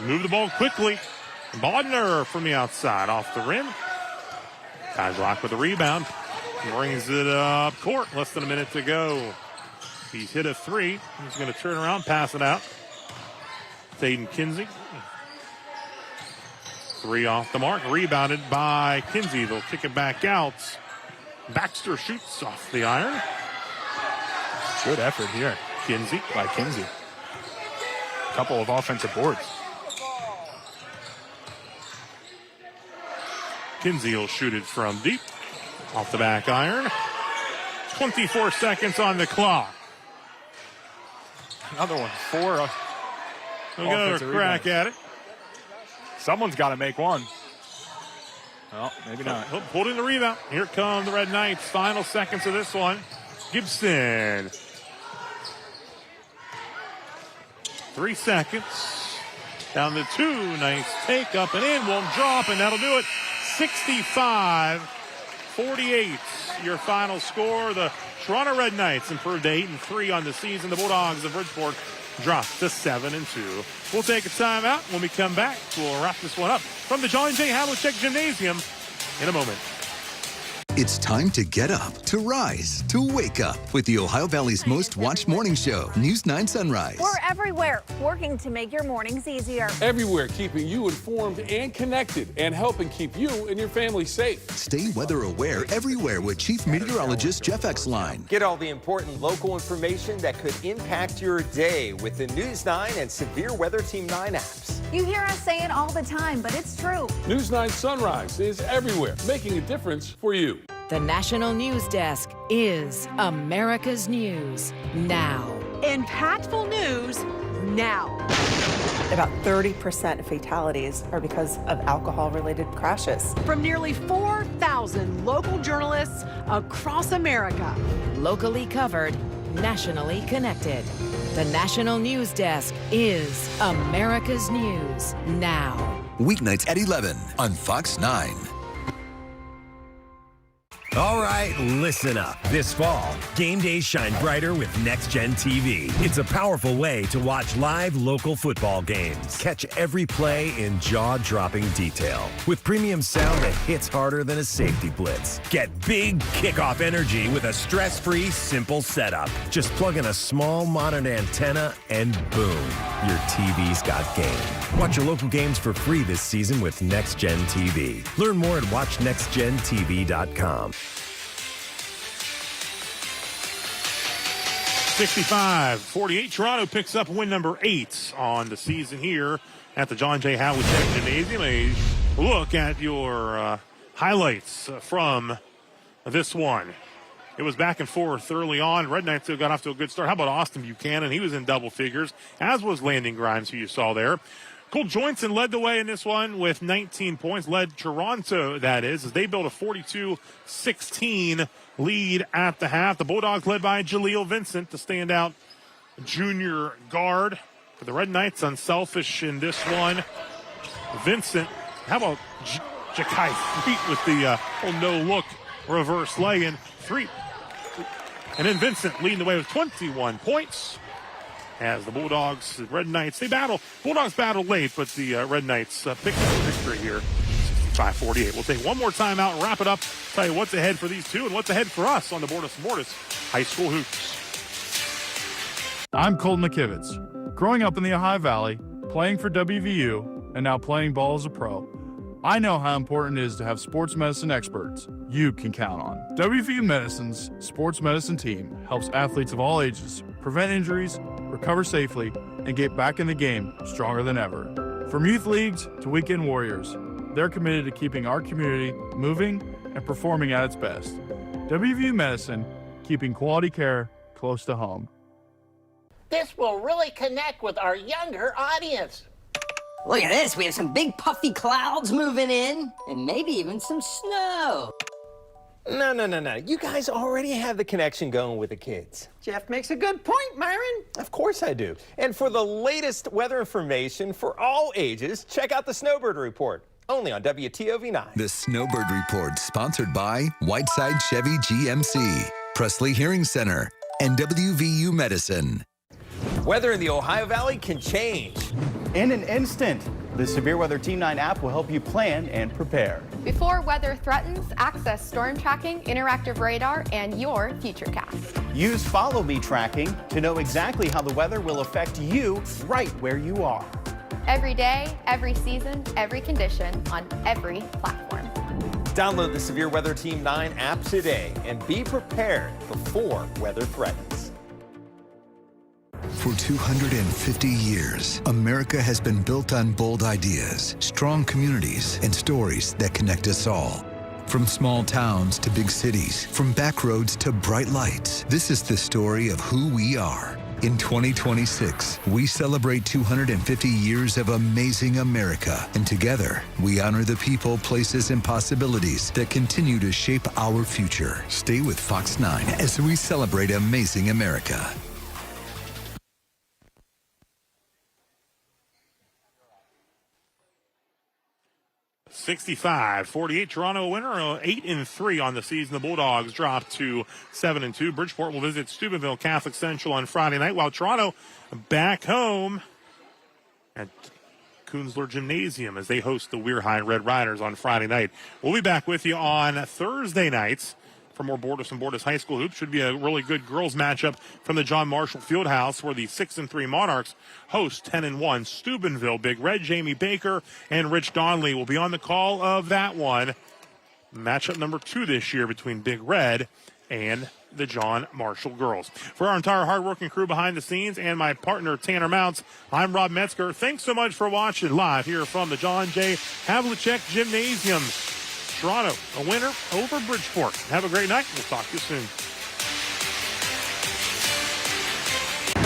Move the ball quickly. Bodnar from the outside off the rim. Pajlak with the rebound. Brings it up court. Less than a minute to go. He's hit a 3. He's going to turn around, pass it out. Thaden Kinsey. 3 off the mark. Rebounded by Kinsey. They'll kick it back out. Baxter shoots off the iron. Good effort here. Kinsey. By Kinsey. Couple of offensive boards. Kinsey will shoot it from deep. Off the back iron. 24 seconds on the clock. Another one. 4. Another crack at it. Someone's got to make one. Well, maybe not. Pulled in the rebound. Here come the Red Knights. Final seconds of this one. Gibson. 3 seconds. Down to 2. Nice take up and in. Won't drop, and that'll do it. 65-48. Your final score. The Toronto Red Knights improved to 8-3 on the season. The Bulldogs of Bridgeport dropped to 7-2. We'll take a timeout. When we come back, we'll wrap this one up from the John J. Havlicek Gymnasium in a moment. It's time to get up, to rise, to wake up with the Ohio Valley's most watched morning show, News 9 Sunrise. We're everywhere, working to make your mornings easier. Everywhere, keeping you informed and connected and helping keep you and your family safe. Stay weather aware everywhere with Chief Meteorologist Jeff Exline. Get all the important local information that could impact your day with the News 9 and Severe Weather Team 9 apps. You hear us say it all the time, but it's true. News 9 Sunrise is everywhere, making a difference for you. The National News Desk is America's News Now. Impactful news now. About 30% of fatalities are because of alcohol-related crashes. From nearly 4,000 local journalists across America. Locally covered, nationally connected. The National News Desk is America's News Now. Weeknights at 11 on Fox 9. All right, listen up. This fall, game days shine brighter with Next Gen TV. It's a powerful way to watch live local football games. Catch every play in jaw-dropping detail. With premium sound that hits harder than a safety blitz. Get big kickoff energy with a stress-free, simple setup. Just plug in a small, modern antenna and boom, your TV's got game. Watch your local games for free this season with Next Gen TV. Learn more at watchnextgentv.com. 65-48. Toronto picks up win number 8 on the season here at the John J. Havlicek Gymnasium. A look at your highlights from this one. It was back and forth early on. Red Knights got off to a good start. How about Austin Buchanan? He was in double figures, as was Landon Grimes, who you saw there. Cole Joinson led the way in this one with 19 points. Led Toronto, that is, as they built a 42-16 lead at the half. The Bulldogs led by Jaleel Vincent, the standout junior guard. For the Red Knights, unselfish in this one. Vincent, how about Jakai Fleet with the no-look reverse lay-in. 3. And then Vincent leading the way with 21 points. As the Bulldogs, the Red Knights, they battle. Bulldogs battle late, but the Red Knights pick up the victory here, 65-48. We'll take one more time out and wrap it up. Tell you what's ahead for these two and what's ahead for us on the Bordas Bordas High School Hoops. I'm Colton McKivitz. Growing up in the Ohio Valley, playing for WVU, and now playing ball as a pro, I know how important it is to have sports medicine experts you can count on. WVU Medicine's sports medicine team helps athletes of all ages prevent injuries, recover safely, and get back in the game stronger than ever. From youth leagues to weekend warriors, they're committed to keeping our community moving and performing at its best. WVU Medicine, keeping quality care close to home. This will really connect with our younger audience. Look at this, we have some big puffy clouds moving in, and maybe even some snow. No. You guys already have the connection going with the kids. Jeff makes a good point, Myron. Of course I do. And for the latest weather information for all ages, check out the Snowbird Report, only on WTOV 9. The Snowbird Report, sponsored by Whiteside Chevy GMC, Presley Hearing Center, and WVU Medicine. Weather in the Ohio Valley can change in an instant. The Severe Weather Team 9 app will help you plan and prepare. Before weather threatens, access storm tracking, interactive radar, and your FutureCast. Use Follow Me tracking to know exactly how the weather will affect you right where you are. Every day, every season, every condition, on every platform. Download the Severe Weather Team 9 app today and be prepared before weather threatens. For 250 years, America has been built on bold ideas, strong communities, and stories that connect us all. From small towns to big cities, from back roads to bright lights, this is the story of who we are. In 2026, we celebrate 250 years of amazing America, and together, we honor the people, places, and possibilities that continue to shape our future. Stay with Fox 9 as we celebrate amazing America. 65-48. Toronto winner, 8-3 on the season. The Bulldogs drop to 7-2. Bridgeport will visit Steubenville Catholic Central on Friday night, while Toronto back home at Kunzler Gymnasium as they host the Weir High Red Riders on Friday night. We'll be back with you on Thursday nights for more Bordas and Bordas High School hoops. Should be a really good girls matchup from the John Marshall Fieldhouse, where the 6-3 Monarchs host 10-1 Steubenville. Big Red, Jamie Baker, and Rich Donnelly will be on the call of that one. Matchup number 2 this year between Big Red and the John Marshall girls. For our entire hardworking crew behind the scenes and my partner Tanner Mounts, I'm Rob Metzger. Thanks so much for watching live here from the John J. Havlicek Gymnasium. Toronto, a winner over Bridgeport. Have a great night. We'll talk to you soon.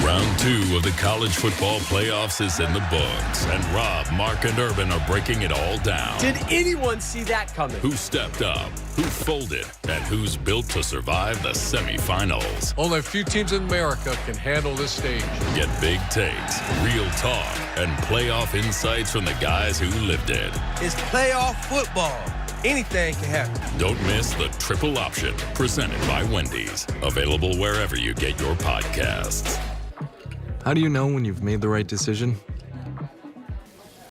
Round 2 of the college football playoffs is in the books, and Rob, Mark, and Urban are breaking it all down. Did anyone see that coming? Who stepped up, who folded, and who's built to survive the semifinals. Only a few teams in America can handle this stage. Get big takes, real talk, and playoff insights from the guys who lived it. It's playoff football. Anything can happen. Don't miss the Triple Option, presented by Wendy's. Available wherever you get your podcasts. How do you know when you've made the right decision?